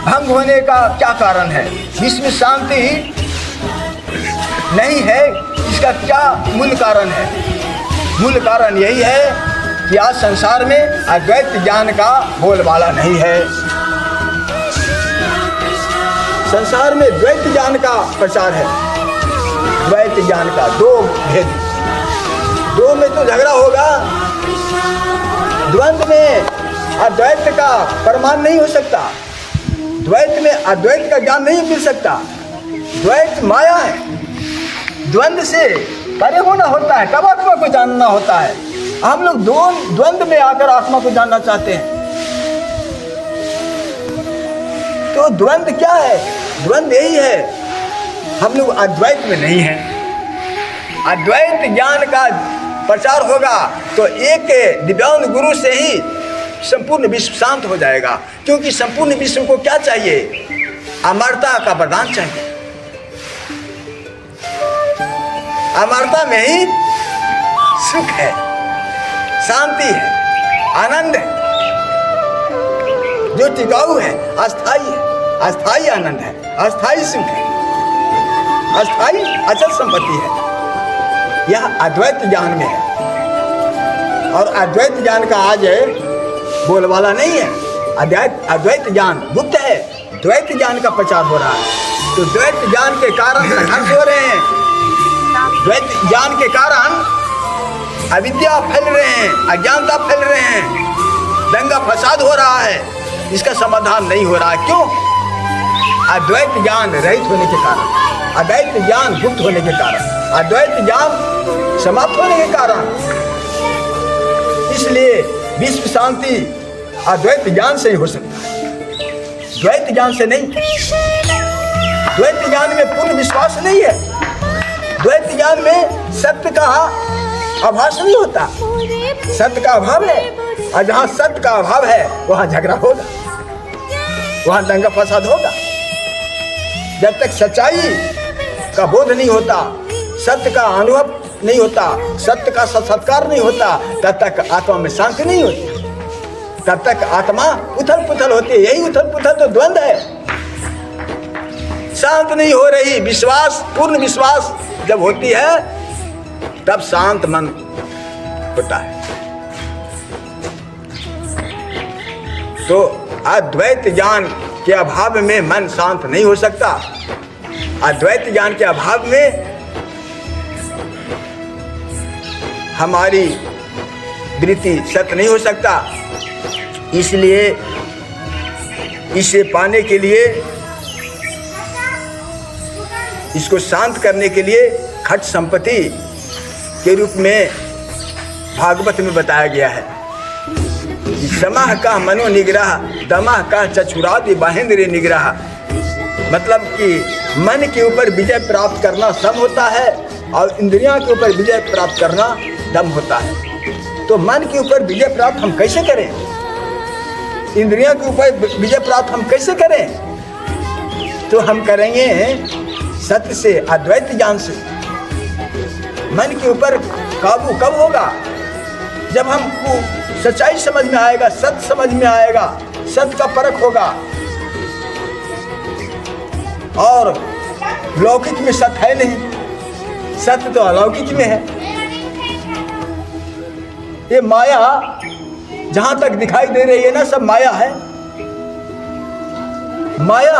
भंग होने का क्या कारण है? विश्व में शांति नहीं है, इसका क्या मूल कारण है? मूल कारण यही है कि आज संसार में अद्वैत ज्ञान का बोलबाला नहीं है। संसार में द्वैत ज्ञान का प्रचार है, द्वैत ज्ञान का, दो भेद, दो में तो झगड़ा होगा। द्वंद्व में अद्वैत का प्रमाण नहीं हो सकता, द्वैत में अद्वैत का ज्ञान नहीं मिल सकता। द्वैत माया है, द्वंद्व से परे होना होता है, तब आत्मा को जानना होता है। हम लोग द्वंद्व में आकर आत्मा को जानना चाहते हैं। तो द्वंद्व क्या है? द्वंद्व यही है, हम लोग अद्वैत में नहीं हैं। अद्वैत ज्ञान का प्रचार होगा तो एक दिव्यांग गुरु से ही संपूर्ण विश्व शांत हो जाएगा। क्योंकि संपूर्ण विश्व को क्या चाहिए? अमरता का वरदान चाहिए। अमरता में ही सुख है, शांति है, आनंद है, जो टिकाऊ है, अस्थाई है, अस्थाई आनंद है, अस्थाई सुख है, अस्थाई अचल संपत्ति है। यह अद्वैत ज्ञान में है। और अद्वैत ज्ञान का आज बोलबाला नहीं है। अद्वैत ज्ञान गुप्त है, द्वैत ज्ञान का प्रचार हो रहा है। तो द्वैत ज्ञान के कारण संघर्ष हो रहे हैं, द्वैत ज्ञान के कारण अविद्या फैल रहे हैं, अज्ञानता फैल रहे हैं, दंगा फसाद हो रहा है। इसका समाधान नहीं हो रहा। क्यों? अद्वैत ज्ञान रहित होने के कारण, अद्वैत ज्ञान गुप्त होने के कारण, अद्वैत ज्ञान समाप्त होने के कारण। इसलिए विश्व शांति अद्वैत ज्ञान से ही हो सकता है, द्वैत ज्ञान से नहीं। द्वैत ज्ञान में पूर्ण विश्वास नहीं है। द्वैत ज्ञान में सत्य का आभास नहीं होता, सत्य का अभाव है। और जहाँ सत्य का अभाव है वहाँ झगड़ा होगा, वहाँ दंगा फसाद होगा। जब तक सच्चाई का बोध नहीं होता, सत्य का अनुभव नहीं होता, सत्य का साक्षात्कार नहीं होता, तब तक आत्मा में शांति नहीं होती, तब तक आत्मा उथल पुथल होती है। यही उथल पुथल तो द्वंद्व है। शांत नहीं हो रही। विश्वास, पूर्ण विश्वास जब होती है तब शांत मन होता है। तो अद्वैत ज्ञान के अभाव में मन शांत नहीं हो सकता। अद्वैत ज्ञान के अभाव में हमारी वृत्ति सत्य नहीं हो सकता। इसलिए इसे पाने के लिए, इसको शांत करने के लिए खट संपत्ति के रूप में भागवत में बताया गया है। समः का मनोनिग्रह, दमः का चक्षुरादि बाहेंद्रिय निग्रह। मतलब कि मन के ऊपर विजय प्राप्त करना सम होता है और इंद्रियों के ऊपर विजय प्राप्त करना दम होता है। तो मन के ऊपर विजय प्राप्त हम कैसे करें? इंद्रियों के ऊपर विजय प्राप्त हम कैसे करें? तो हम करेंगे सत्य से, अद्वैत ज्ञान से। मन के ऊपर काबू कब होगा? जब हमको सच्चाई समझ में आएगा, सत्य समझ में आएगा, सत्य का परख होगा। और लौकिक में सत्य है नहीं, सत्य तो अलौकिक में है। ये माया जहां तक दिखाई दे रही है ना, सब माया है। माया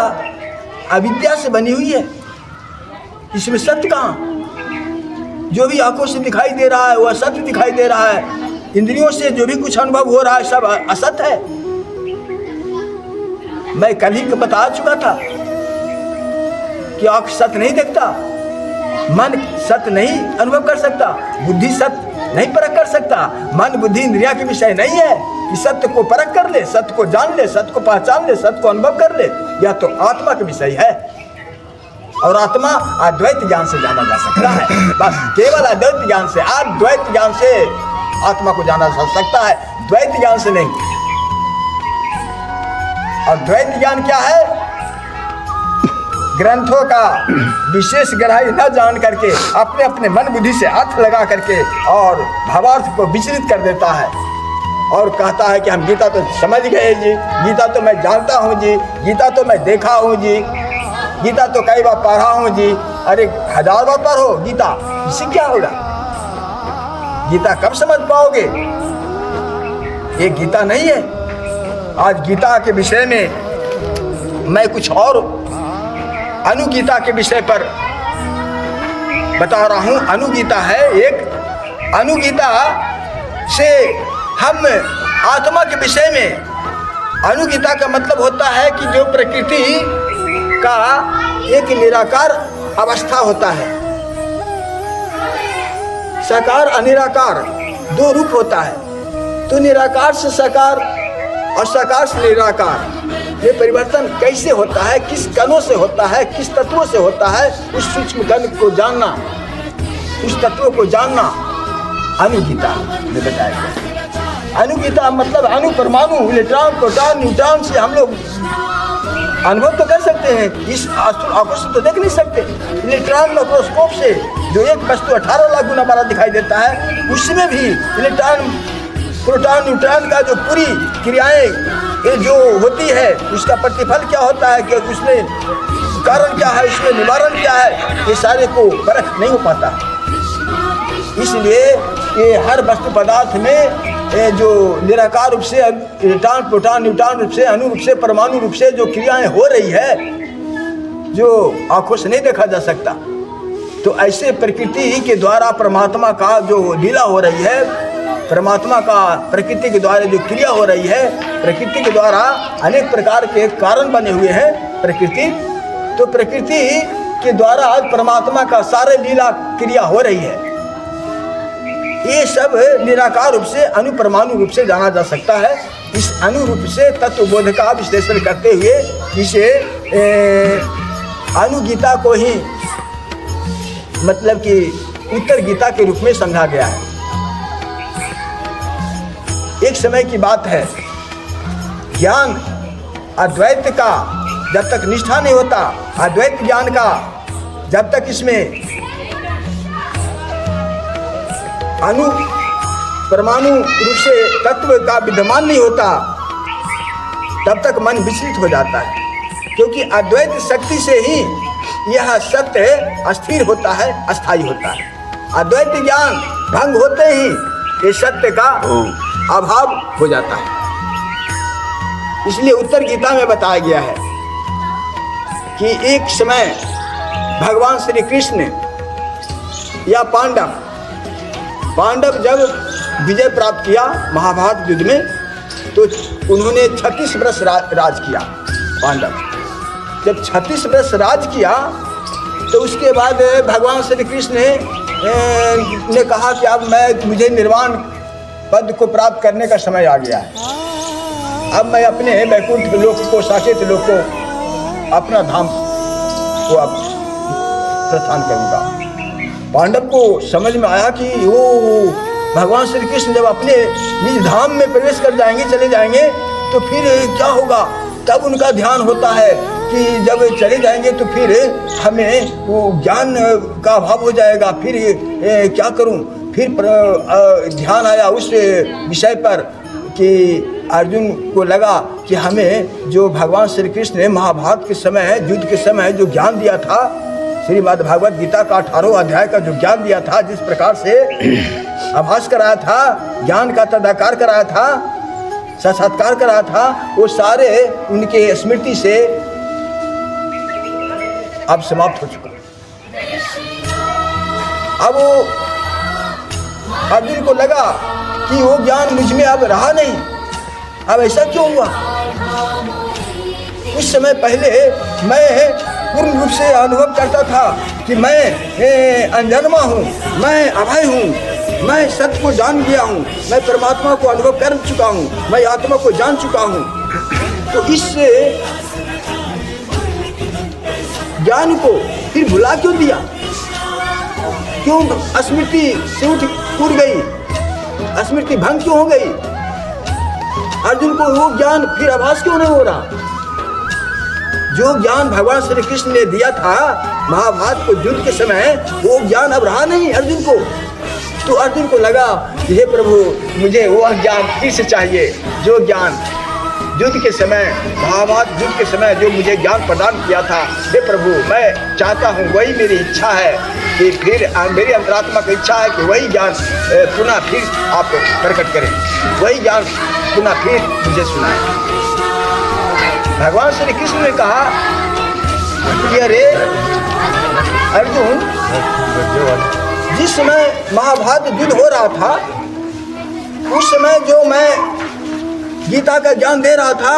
अविद्या से बनी हुई है, इसमें सत्य कहाँ? जो भी आंखों से दिखाई दे रहा है वह सत्य दिखाई दे रहा है। इंद्रियों से जो भी कुछ अनुभव हो रहा है सब असत्य है। मैं कल ही बता चुका था कि आंख सत्य नहीं देखता, मन सत्य नहीं अनुभव कर सकता, बुद्धि सत्य नहीं परख कर सकता। मन बुद्धि इंद्रिया के विषय नहीं है कि सत्य को परख कर ले, सत्य को जान ले, सत्य को पहचान ले, सत्य को अनुभव कर ले। यह तो आत्मा का विषय है। और आत्मा अद्वैत ज्ञान से जाना जा सकता है। बस केवल अद्वैत ज्ञान से, अद्वैत ज्ञान से आत्मा को जाना जा सकता है, द्वैत ज्ञान से नहीं। और द्वैत ज्ञान क्या है? ग्रंथों का विशेष गहराई न जान करके अपने अपने मन बुद्धि से अर्थ लगा करके और भावार्थ को विचलित कर देता है और कहता है कि हम गीता तो समझ गए जी, गीता तो मैं जानता हूँ जी, गीता तो मैं देखा हूँ जी, गीता तो कई बार पढ़ा हूँ जी। अरे 1000 बार पढ़ो गीता, इससे क्या होगा? गीता कब समझ पाओगे? ये गीता नहीं है। आज गीता के विषय में मैं कुछ और अनुगीता के विषय पर बता रहा हूँ। अनुगीता है एक, अनुगीता से हम आत्मा के विषय में, अनुगीता का मतलब होता है कि जो प्रकृति का एक निराकार अवस्था होता है, साकार अनिराकार, दो रूप होता है, तो निराकार से साकार और साकार से निराकार, ये परिवर्तन कैसे होता है, किस कणों से होता है, किस तत्वों से होता है, उस सूक्ष्म कण को जानना, उस तत्वों को जानना अनुगीता में बताया गया। अनुगीता मतलब अणु, परमाणु, इलेक्ट्रॉन, प्रोटॉन, न्यूट्रॉन से हम लोग अनुभव तो कर सकते हैं, इस आंखों से तो देख नहीं सकते। इलेक्ट्रॉन माइक्रोस्कोप से जो एक वस्तु 18 लाख गुना बड़ा दिखाई देता है, उसमें भी इलेक्ट्रॉन, प्रोटॉन, न्यूट्रॉन का जो पूरी क्रियाएं जो होती है, उसका प्रतिफल क्या होता है, कि उसमें कारण क्या है, उसमें निवारण क्या है, ये सारे को परख नहीं हो पाता। इसलिए ये हर वस्तु पदार्थ में जो निराकार रूप से इलेक्ट्रॉन, प्रोटॉन, न्यूट्रॉन रूप से, अणु रूप से, परमाणु रूप से जो क्रियाएं हो रही है, जो आंखों से नहीं देखा जा सकता, तो ऐसे प्रकृति के द्वारा परमात्मा का जो लीला हो रही है, परमात्मा का प्रकृति के द्वारा जो क्रिया हो रही है, प्रकृति के द्वारा अनेक प्रकार के कारण बने हुए हैं प्रकृति, तो प्रकृति के द्वारा आज परमात्मा का सारे लीला क्रिया हो रही है। ये सब निराकार रूप से, अणु परमाणु रूप से जाना जा सकता है। इस अणु रूप से तत्वबोध का विश्लेषण करते हुए इसे अनुगीता को ही मतलब कि उत्तर गीता के रूप में समझा गया है। एक समय की बात है, ज्ञान अद्वैत का जब तक निष्ठा नहीं होता, अद्वैत ज्ञान का जब तक इसमें अणु परमाणु रूप से तत्व का विद्यमान नहीं होता, तब तक मन विचलित हो जाता है, क्योंकि अद्वैत शक्ति से ही यह सत्य अस्थिर होता है, अस्थायी होता है। अद्वैत ज्ञान भंग होते ही ये सत्य का अभाव हो जाता है। इसलिए उत्तर गीता में बताया गया है कि एक समय भगवान श्री कृष्ण या पांडव जब विजय प्राप्त किया महाभारत युद्ध में, तो उन्होंने 36 वर्ष राज किया। पांडव जब 36 वर्ष राज किया, तो उसके बाद भगवान श्री कृष्ण ने कहा कि अब मुझे निर्वाण पद को प्राप्त करने का समय आ गया है। अब मैं अपने वैकुंठ लोक को, साकेत लोक को, अपना धाम को अब प्रस्थान करूँगा। पांडव को समझ में आया कि वो भगवान श्री कृष्ण जब अपने निज धाम में प्रवेश कर जाएंगे, चले जाएंगे, तो फिर क्या होगा। तब उनका ध्यान होता है कि जब चले जाएंगे तो फिर हमें वो ज्ञान का अभाव हो जाएगा, फिर क्या करूं। फिर ध्यान आया उस विषय पर कि अर्जुन को लगा कि हमें जो भगवान श्री कृष्ण ने महाभारत के समय, युद्ध के समय जो ज्ञान दिया था, श्रीमद् भागवत गीता का 18वां अध्याय का जो ज्ञान दिया था, जिस प्रकार से आभास कराया था, ज्ञान का तदाकार कराया था, साक्षात्कार कराया था, वो सारे उनके स्मृति से अब समाप्त हो चुका। अब वो अर्जुन को लगा कि वो ज्ञान मुझ में अब रहा नहीं। अब ऐसा क्यों हुआ। कुछ समय पहले मैं पूर्ण रूप से अनुभव करता था कि मैं अनजन्मा हूँ, मैं अभय हूँ, मैं सत्य को जान गया हूँ, मैं परमात्मा को अनुभव कर चुका हूँ, मैं आत्मा को जान चुका हूँ। तो इस ज्ञान को फिर भुला क्यों दिया, क्यों स्मृति से उठ गई, स्मृति भंग क्यों हो गई। अर्जुन को वो ज्ञान फिर आभास क्यों नहीं हो रहा। जो ज्ञान भगवान श्री कृष्ण ने दिया था महाभारत को युद्ध के समय, वो ज्ञान अब रहा नहीं अर्जुन को। तो अर्जुन को लगा हे प्रभु, मुझे वो ज्ञान फिर से चाहिए, जो ज्ञान युद्ध के समय, महाभारत युद्ध के समय जो मुझे ज्ञान प्रदान किया था। हे प्रभु, मैं चाहता हूँ, वही मेरी इच्छा है कि फिर मेरी अंतरात्मा की इच्छा है कि वही ज्ञान पुनः फिर आप प्रकट करें, वही ज्ञान पुनः फिर मुझे सुनाएं। भगवान श्री कृष्ण ने कहा कि अरे अर्जुन, जिस समय महाभारत युद्ध हो रहा था, उस समय जो मैं गीता का ज्ञान दे रहा था,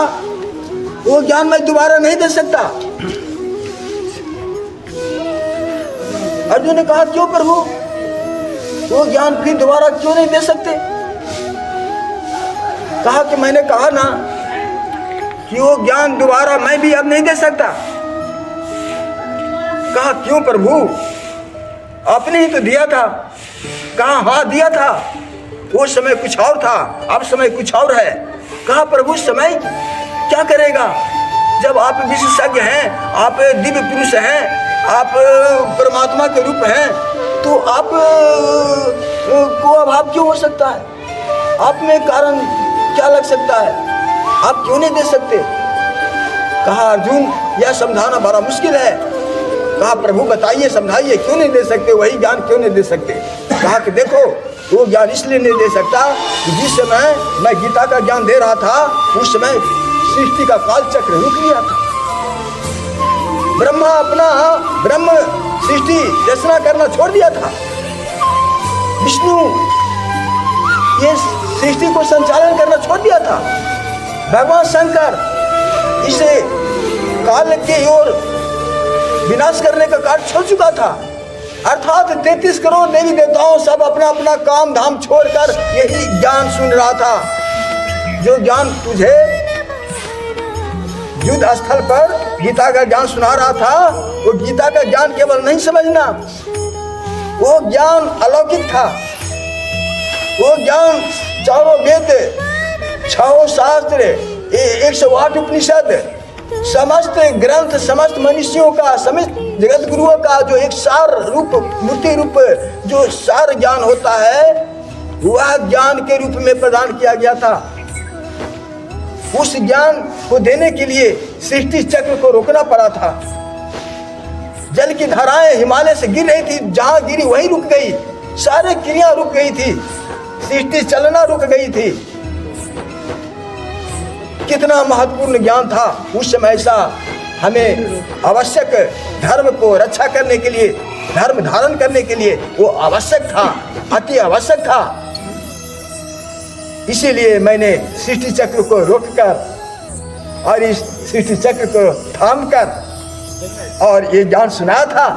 वो ज्ञान मैं दोबारा नहीं दे सकता। अर्जुन ने कहा क्यों प्रभु। वो ज्ञान फिर दोबारा क्यों नहीं दे सकते? कहा कि मैंने कहा ना कि वो ज्ञान दोबारा मैं भी अब नहीं दे सकता। कहा क्यों प्रभु, आपने ही तो दिया था। कहा हाँ दिया था, वो समय कुछ और था, अब समय कुछ और है। कहा प्रभु समय क्या करेगा? जब आप विशेषज्ञ हैं, आप दिव्य पुरुष हैं, आप परमात्मा के रूप हैं, तो आप को अभाव क्यों हो सकता है? आप में कारण क्या लग सकता है? आप क्यों नहीं दे सकते? कहा अर्जुन यह समझाना बड़ा मुश्किल है। कहा प्रभु बताइए, समझाइए, क्यों नहीं दे सकते? वही ज्ञान क्यों नहीं दे सकते? कहा कि देखो वो ज्ञान इसलिए नहीं दे सकता कि जिस समय मैं गीता का ज्ञान दे रहा था उस समय सृष्टि का काल चक्र रुक गया था। ब्रह्मा अपना ब्रह्म सृष्टि रचना करना छोड़ दिया था। विष्णु ये सृष्टि को संचालन करना छोड़ दिया था। भगवान शंकर इसे काल के ओर विनाश करने का कार्य छोड़ चुका था। अर्थात 33 करोड़ देवी देवताओं सब अपना अपना काम धाम छोड़कर यही ज्ञान सुन रहा था। जो ज्ञान तुझे युद्ध स्थल पर गीता का ज्ञान सुना रहा था, वो गीता का ज्ञान केवल नहीं समझना, वो ज्ञान अलौकिक था। वो ज्ञान चारों वेद, 6 शास्त्र, 108 उपनिषद, समस्त ग्रंथ, समस्त मनुष्यों का, समस्त जगत गुरुओं का जो एक सार रूप, मूर्ति रूप जो सार ज्ञान होता है, वह ज्ञान के रूप में प्रदान किया गया था। उस ज्ञान को देने के लिए सृष्टि चक्र को रोकना पड़ा था। जल की धाराएं हिमालय से गिर रही थी, जहां गिरी वहीं रुक गई, सारे क्रिया रुक गई थी, सृष्टि चलना रुक गई थी। कितना महत्वपूर्ण ज्ञान था उस समय। ऐसा हमें आवश्यक धर्म को रक्षा करने के लिए, धर्म धारण करने के लिए वो आवश्यक था, अति आवश्यक था। इसीलिए मैंने सृष्टि चक्र को रोककर और इस सृष्टि चक्र को थामकर और ये ज्ञान सुनाया था।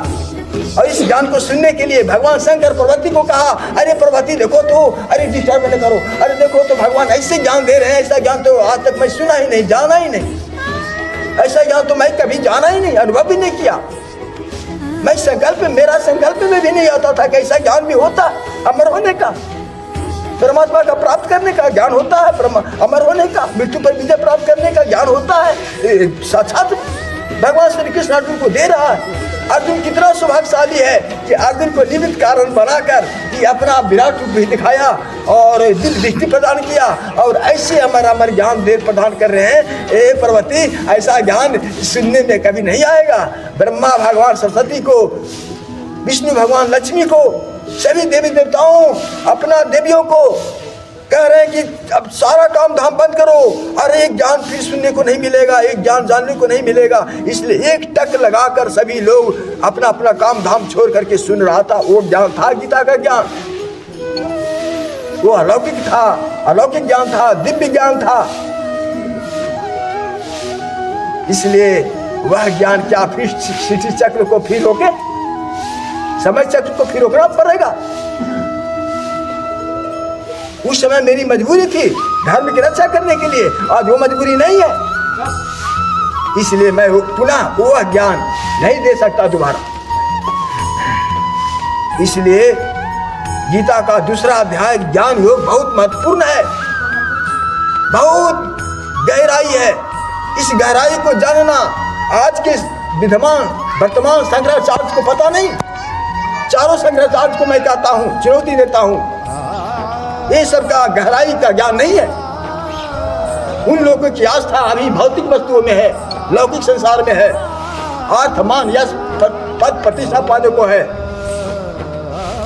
और इस ज्ञान को सुनने के लिए भगवान शंकर पार्वती को कहा, अरे पार्वती देखो तो, अरे डिस्टर्ब न करो, अरे देखो तो भगवान ऐसे ज्ञान दे रहे हैं, ऐसा ज्ञान तो आज तक मैं सुना ही नहीं, जाना ही नहीं, ऐसा ज्ञान तो मैं कभी जाना ही नहीं, अनुभव भी नहीं किया। मैं संकल्प, मेरा संकल्प में भी नहीं आता था कि ऐसा ज्ञान भी होता, अमर होने का, परमात्मा का प्राप्त करने का ज्ञान होता है, अमर होने का, मृत्यु पर विजय प्राप्त करने का ज्ञान होता है। साक्षात भगवान श्री कृष्ण अर्जुन को दे रहा है। अर्जुन कितना सौभाग्यशाली है कि अर्जुन को निमित्त कारण बनाकर कि अपना विराट रूप भी दिखाया और दिव्य दृष्टि प्रदान किया और ऐसे अमर ज्ञान दे प्रदान कर रहे हैं। ए पार्वती, ऐसा ज्ञान सुनने में कभी नहीं आएगा। ब्रह्मा भगवान सरस्वती को, विष्णु भगवान लक्ष्मी को, सभी देवी देवताओं, अपना देवियों को कह रहे हैं कि अब सारा काम धाम बंद करो, और एक ज्ञान फिर सुनने को नहीं मिलेगा, एक ज्ञान जानने को नहीं मिलेगा। इसलिए एक टक लगाकर सभी लोग अपना अपना काम धाम छोड़ करके सुन रहा था। वो ज्ञान था गीता का ज्ञान, वो अलौकिक था, अलौकिक ज्ञान था, दिव्य ज्ञान था। इसलिए वह ज्ञान क्या फिर सृष्टि चक्र को फिर रोके? समय चक्र को फिर रोकना पड़ेगा। उस समय मेरी मजबूरी थी धर्म की रक्षा करने के लिए, आज वो मजबूरी नहीं है। इसलिए मैं पुनः वह ज्ञान नहीं दे सकता दोबारा। इसलिए गीता का दूसरा अध्याय ज्ञान योग बहुत महत्वपूर्ण है, बहुत गहराई है। इस गहराई को जानना आज के विद्यमान वर्तमान शंकराचार्य को पता नहीं। चारों शंकराचार्य को मैं कहता हूँ, चुनौती देता हूँ, ये सब का गहराई का ज्ञान नहीं है। उन लोगों की आस्था अभी भौतिक वस्तुओं में है, लौकिक संसार में है, अर्थ मान यश पद प्रतिष्ठा पाने को है।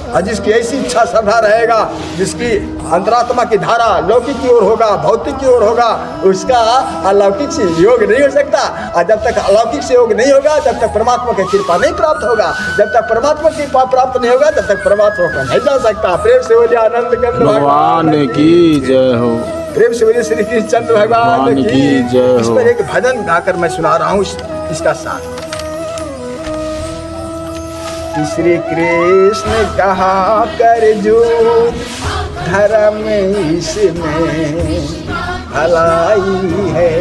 और जिसकी ऐसी इच्छा श्रद्धा रहेगा, जिसकी अंतरात्मा की धारा लौकिक की ओर होगा, भौतिक की ओर होगा, उसका अलौकिक से योग नहीं हो सकता। और जब तक अलौकिक से योग नहीं होगा तब तक परमात्मा की कृपा नहीं प्राप्त होगा। जब तक परमात्मा की कृपा प्राप्त नहीं होगा तब तक परमात्मा को नहीं जा सकता। प्रेम से बोलिए आनंद कंद भगवान की जय हो। प्रेम से बोलिए श्री कृष्णचंद्र भगवान की जय हो। इस पर एक भजन गाकर मैं सुना रहा हूँ इसका साथ। श्री कृष्ण कहा कर जो धर्म इसमें भलाई है।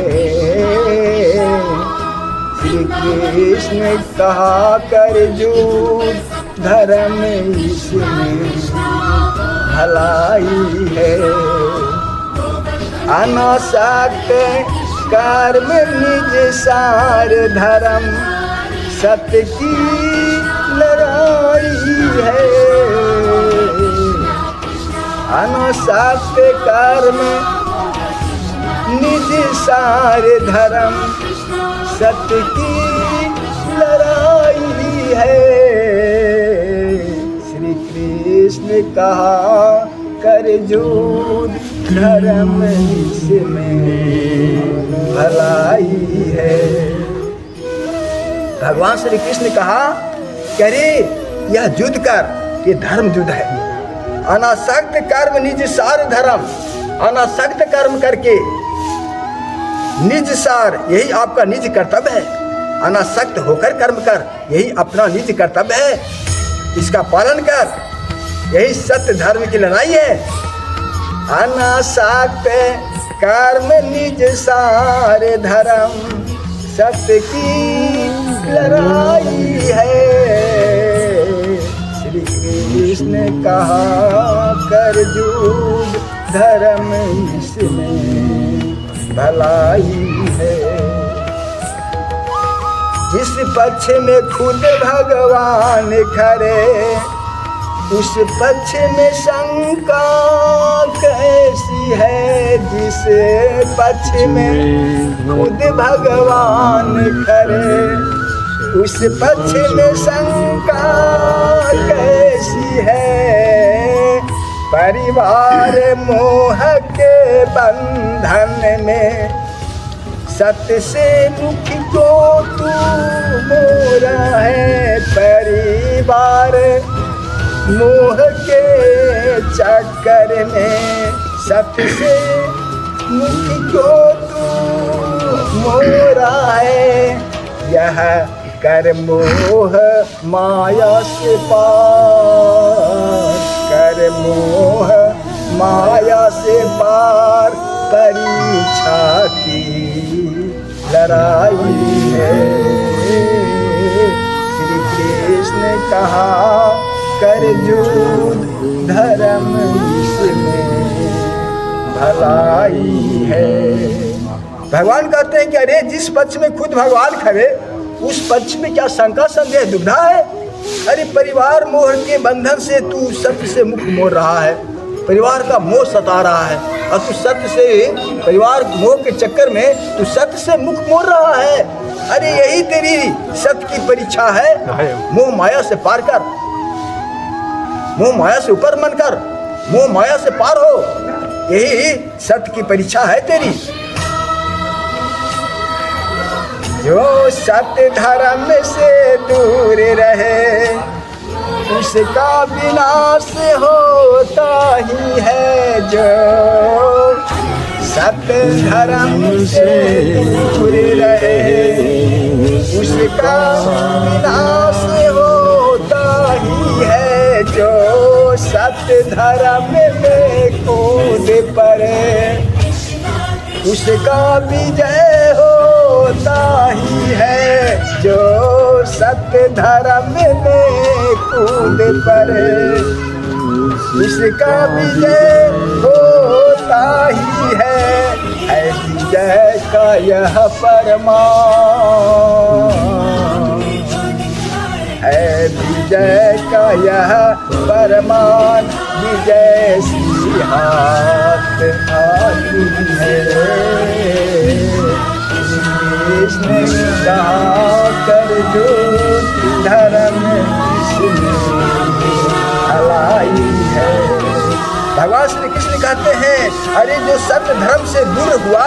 श्री कृष्ण कहा कर जो धर्म इसमें भलाई है। अनासक्त कर्म निज सार धर्म सत्य की लड़ाई है। अनासक्त कर्म निज सार धर्म सत्य की लड़ाई है। श्री कृष्ण कहा कर जो धर्म इसमें भलाई है। भगवान श्री कृष्ण कहा कि अरे यह युद्ध कर, ये धर्म युद्ध है। अनासक्त कर्म निज सार धर्म, अनासक्त कर्म करके निज सार, यही आपका निज कर्तव्य है। अनासक्त होकर कर्म कर, यही अपना निज कर्तव्य है। इसका पालन कर, यही सत्य धर्म की लड़ाई है। अनासक्त कर्म निज सार धर्म सत्य की लड़ाई है। श्री कृष्ण कहा कर युद्ध धर्म इसमें भलाई है। जिस पक्ष में खुद भगवान खड़े, उस पक्ष में शंका कैसी है। जिस पक्ष में खुद भगवान खड़े, उस पक्ष में शंका कैसी है। परिवार मोह के बंधन में सत्य से मुख को तू मोरा है। परिवार मोह के चक्कर में सत्य से मुख को तू मोरा है। यह कर मोह माया से पार, कर मोह माया से पार परीक्षा की लड़ाई है। श्री कृष्ण कहा कर युद्ध धर्म इसमें भलाई है। भगवान कहते हैं कि अरे जिस पक्ष में खुद भगवान खड़े, उस पक्ष में क्या शंका संदेह दुविधा है। अरे परिवार मोह के बंधन से तू सत्य से मुख मोड़ रहा है, परिवार का मोह सता रहा है, और तू सत्य से, परिवार मोह के चक्कर में तू सत्य से मुख मोड़ रहा है। अरे यही तेरी सत्य की परीक्षा है। मोह माया से पार कर, मोह माया से ऊपर मन कर, मोह माया से पार हो, यही सत्य की परीक्षा है तेरी। जो सत्य धर्म से दूर रहे, उसका विनाश होता ही है। जो सत्य धर्म से दूर रहे, उसका विनाश होता ही है। जो सत्य धर्म में कूद पड़े, उसका विजय होता ही है। जो सत्य धर्म में कूद पड़े, उसका विजय होता ही है। विजय का यह परमान है, विजय का यह परमान, विजय सी हाथ आती है। कृष्ण कहा कर युद्ध धर्म इसमें भलाई है। भगवान श्री कृष्ण कहते हैं अरे जो सत्य धर्म से दूर हुआ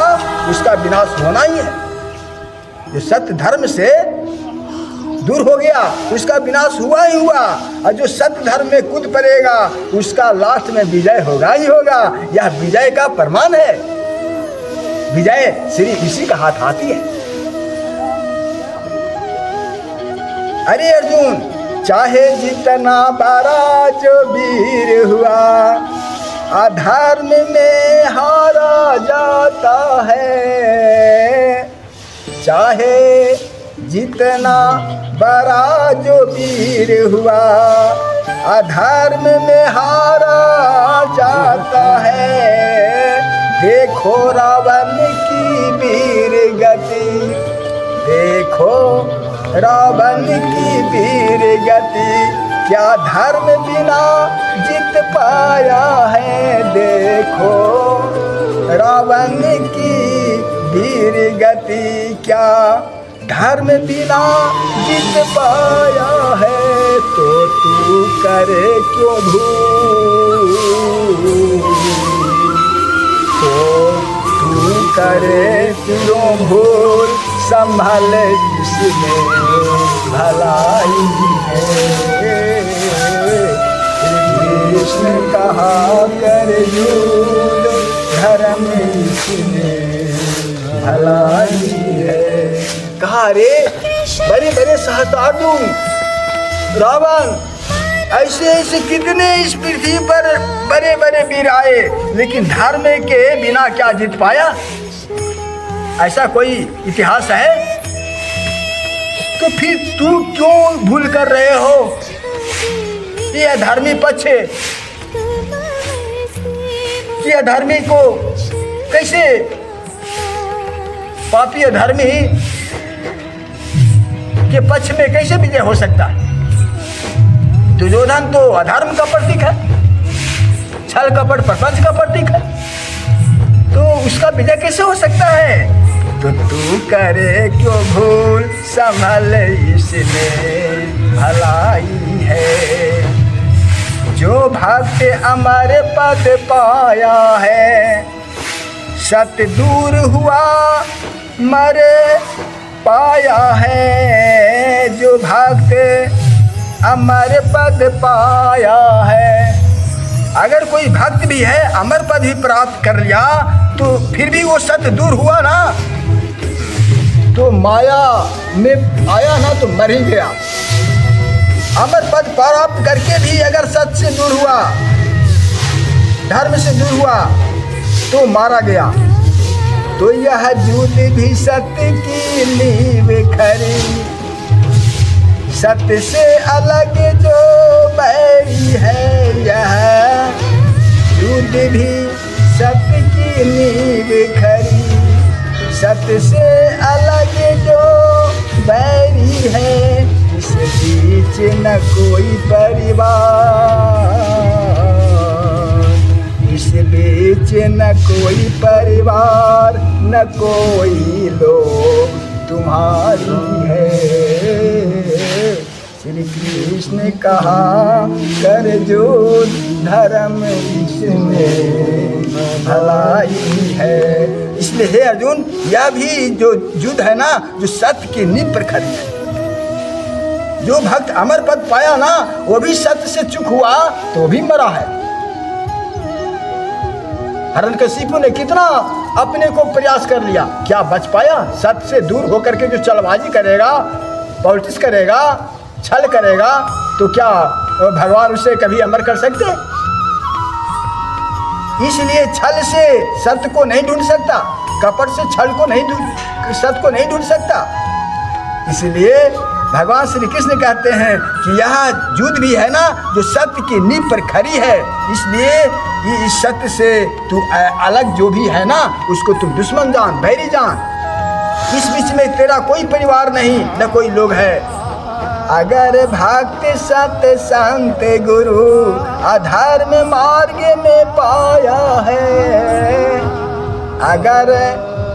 उसका विनाश होना ही है। जो सत्य धर्म से दूर हो गया उसका विनाश हुआ ही हुआ, और जो सत्य धर्म में कूद पड़ेगा उसका लास्ट में विजय होगा ही होगा। यह विजय का प्रमाण है। विजय श्री इसी का हाथ आती है। अरे अर्जुन, चाहे जितना बड़ा जो वीर हुआ, अधर्म में हारा जाता है। चाहे जितना बड़ा जो वीर हुआ, अधर्म में हारा जाता है। देखो रावण की वीर गति, देखो रावण की वीर गति, क्या धर्म बिना जीत पाया है। देखो रावण की वीर गति, क्या धर्म बिना जीत पाया है। तो तू करे क्यों भूल, तो तू करे क्यों भूल, संभल इसमें भलाई है। कृष्ण कहा कर झूठ, धर्म इसमें भलाई है। कहा रे बड़े बड़े सहस्त्रार्जुन रावण, ऐसे ऐसे कितने इस पृथ्वी पर बड़े बड़े वीर आए, लेकिन धर्म के बिना क्या जीत पाया? ऐसा कोई इतिहास है? तो फिर तू क्यों भूल कर रहे हो? ये अधर्मी पक्ष, ये अधर्मी को कैसे, पापी अधर्मी के पक्ष में कैसे विजय हो सकता है? दुर्योधन तो अधर्म का प्रतीक है, छल कपट प्रपंच का प्रतीक है, तो उसका विजय कैसे हो सकता है? तो तू करे क्यों भूल, संभल इसमें भलाई है। जो भक्त अमर पद पाया है, सत दूर हुआ मरे पाया है। जो भक्त अमर पद पाया है, अगर कोई भक्त भी है अमर पद भी प्राप्त कर लिया, तो फिर भी वो सत दूर हुआ ना, तो माया में आया ना तो मर ही गया। अमर पद प्राप्त करके भी अगर सत से दूर हुआ, धर्म से दूर हुआ, तो मारा गया। तो यह झूठ भी सत्य की नींव खरी, सत्य से अलग जो बैरी है। यह झूठ भी सत्य की नींव खरी, सत्य से अलग जो बैरी है। इस बीच न कोई परिवार, इस बीच न कोई परिवार, न कोई लोग तुम्हारी है। श्री कृष्ण कहा कर जो धर्म इसमें भलाई है। इसलिए हे अर्जुन, यह भी जो युद्ध है ना, जो सत्य की नींव पर खड़ी है। जो भक्त अमर पद पाया ना, वो भी सत्य से चूक हुआ तो भी मरा है। हिरण्यकशिपु ने कितना अपने को प्रयास कर लिया, क्या बच पाया? सत्य से दूर होकर के जो चलबाजी करेगा, पॉलिटिक्स करेगा, छल करेगा, तो क्या भगवान उसे कभी अमर कर सकते? इसलिए छल से सत्य को नहीं ढूंढ सकता, कपट से छल को नहीं सत्य को नहीं ढूंढ सकता। इसलिए भगवान श्री कृष्ण कहते हैं कि यह युद्ध भी है ना, जो सत्य की नींव पर खड़ी है। इसलिए इस सत्य से तू अलग जो भी है ना, उसको तुम दुश्मन जान, बैरी जान। इस बीच में तेरा कोई परिवार नहीं, न कोई लोग है। अगर भक्त सत्य संत गुरु, अधर्म मार्ग में पाया है। अगर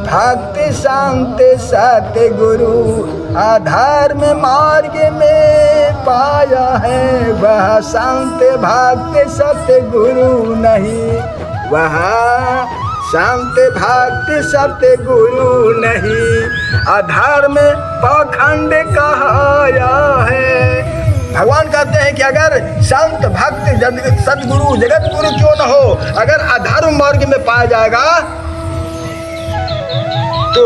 भक्त संत सत्य गुरु, अधर्म मार्ग में पाया है। वह संत भक्त सत्य गुरु नहीं, वह संत भक्त सत्य गुरु नहीं। अधर्म पाखंड कहाया है। भगवान कहते हैं कि अगर संत भक्त सतगुरु जगत गुरु क्यों न हो, अगर अधर्म मार्ग में पाया जाएगा तो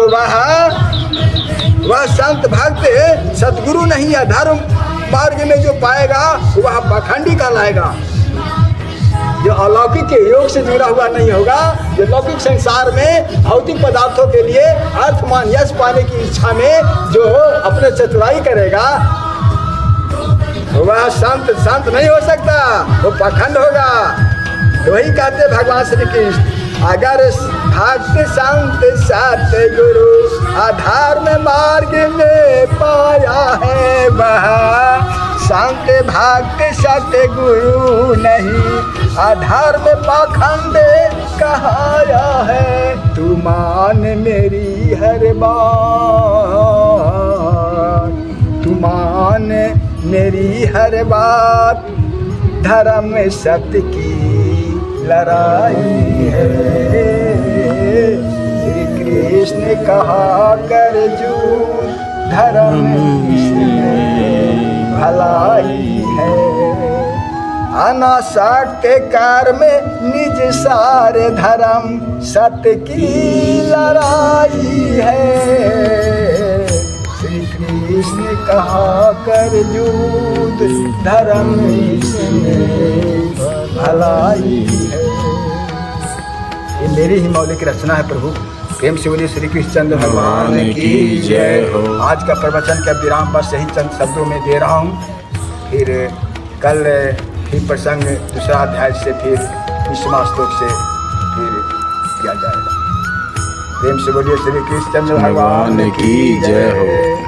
वह संत भक्त सतगुरु नहीं, अधर्म मार्ग में जो पाएगा वह पाखंडी कहलाएगा। जो अलौकिक के योग से जुड़ा हुआ नहीं होगा, जो लौकिक संसार में भौतिक पदार्थों के लिए अर्थमान यश पाने की इच्छा में जो अपने चतुराई करेगा, वह शांत नहीं हो सकता, वो पाखंड होगा। तो वही कहते भगवान श्री कृष्ण, अगर भक्त संत सतगुरु आधार में मार्ग में पाया है, वह संत भक्त सतगुरु नहीं आधार में पाखंड कहाया है। तू मान मेरी हर बात, तू मान मेरी हर बात, धर्म सत्य की लड़ाई है। श्री कृष्ण कहा कर जूझ, धर्म इसमें भलाई है। अनासक्त कार में निज सारे धर्म सत्य की लड़ाई है। श्री कृष्ण कहा कर जूझ, धर्म इसमें भलाई है। ये मेरी ही मौलिक रचना है प्रभु। प्रेम से बोलिए श्री कृष्णचंद्र भगवान की जय हो। आज का प्रवचन का विराम बस यही चंद शब्दों में दे रहा हूँ। फिर कल फिर प्रसंग दूसरा अध्याय से फिर 20वां श्लोक से फिर किया जाएगा। प्रेम से बोलिए श्री कृष्णचंद्र भगवान की जय हो।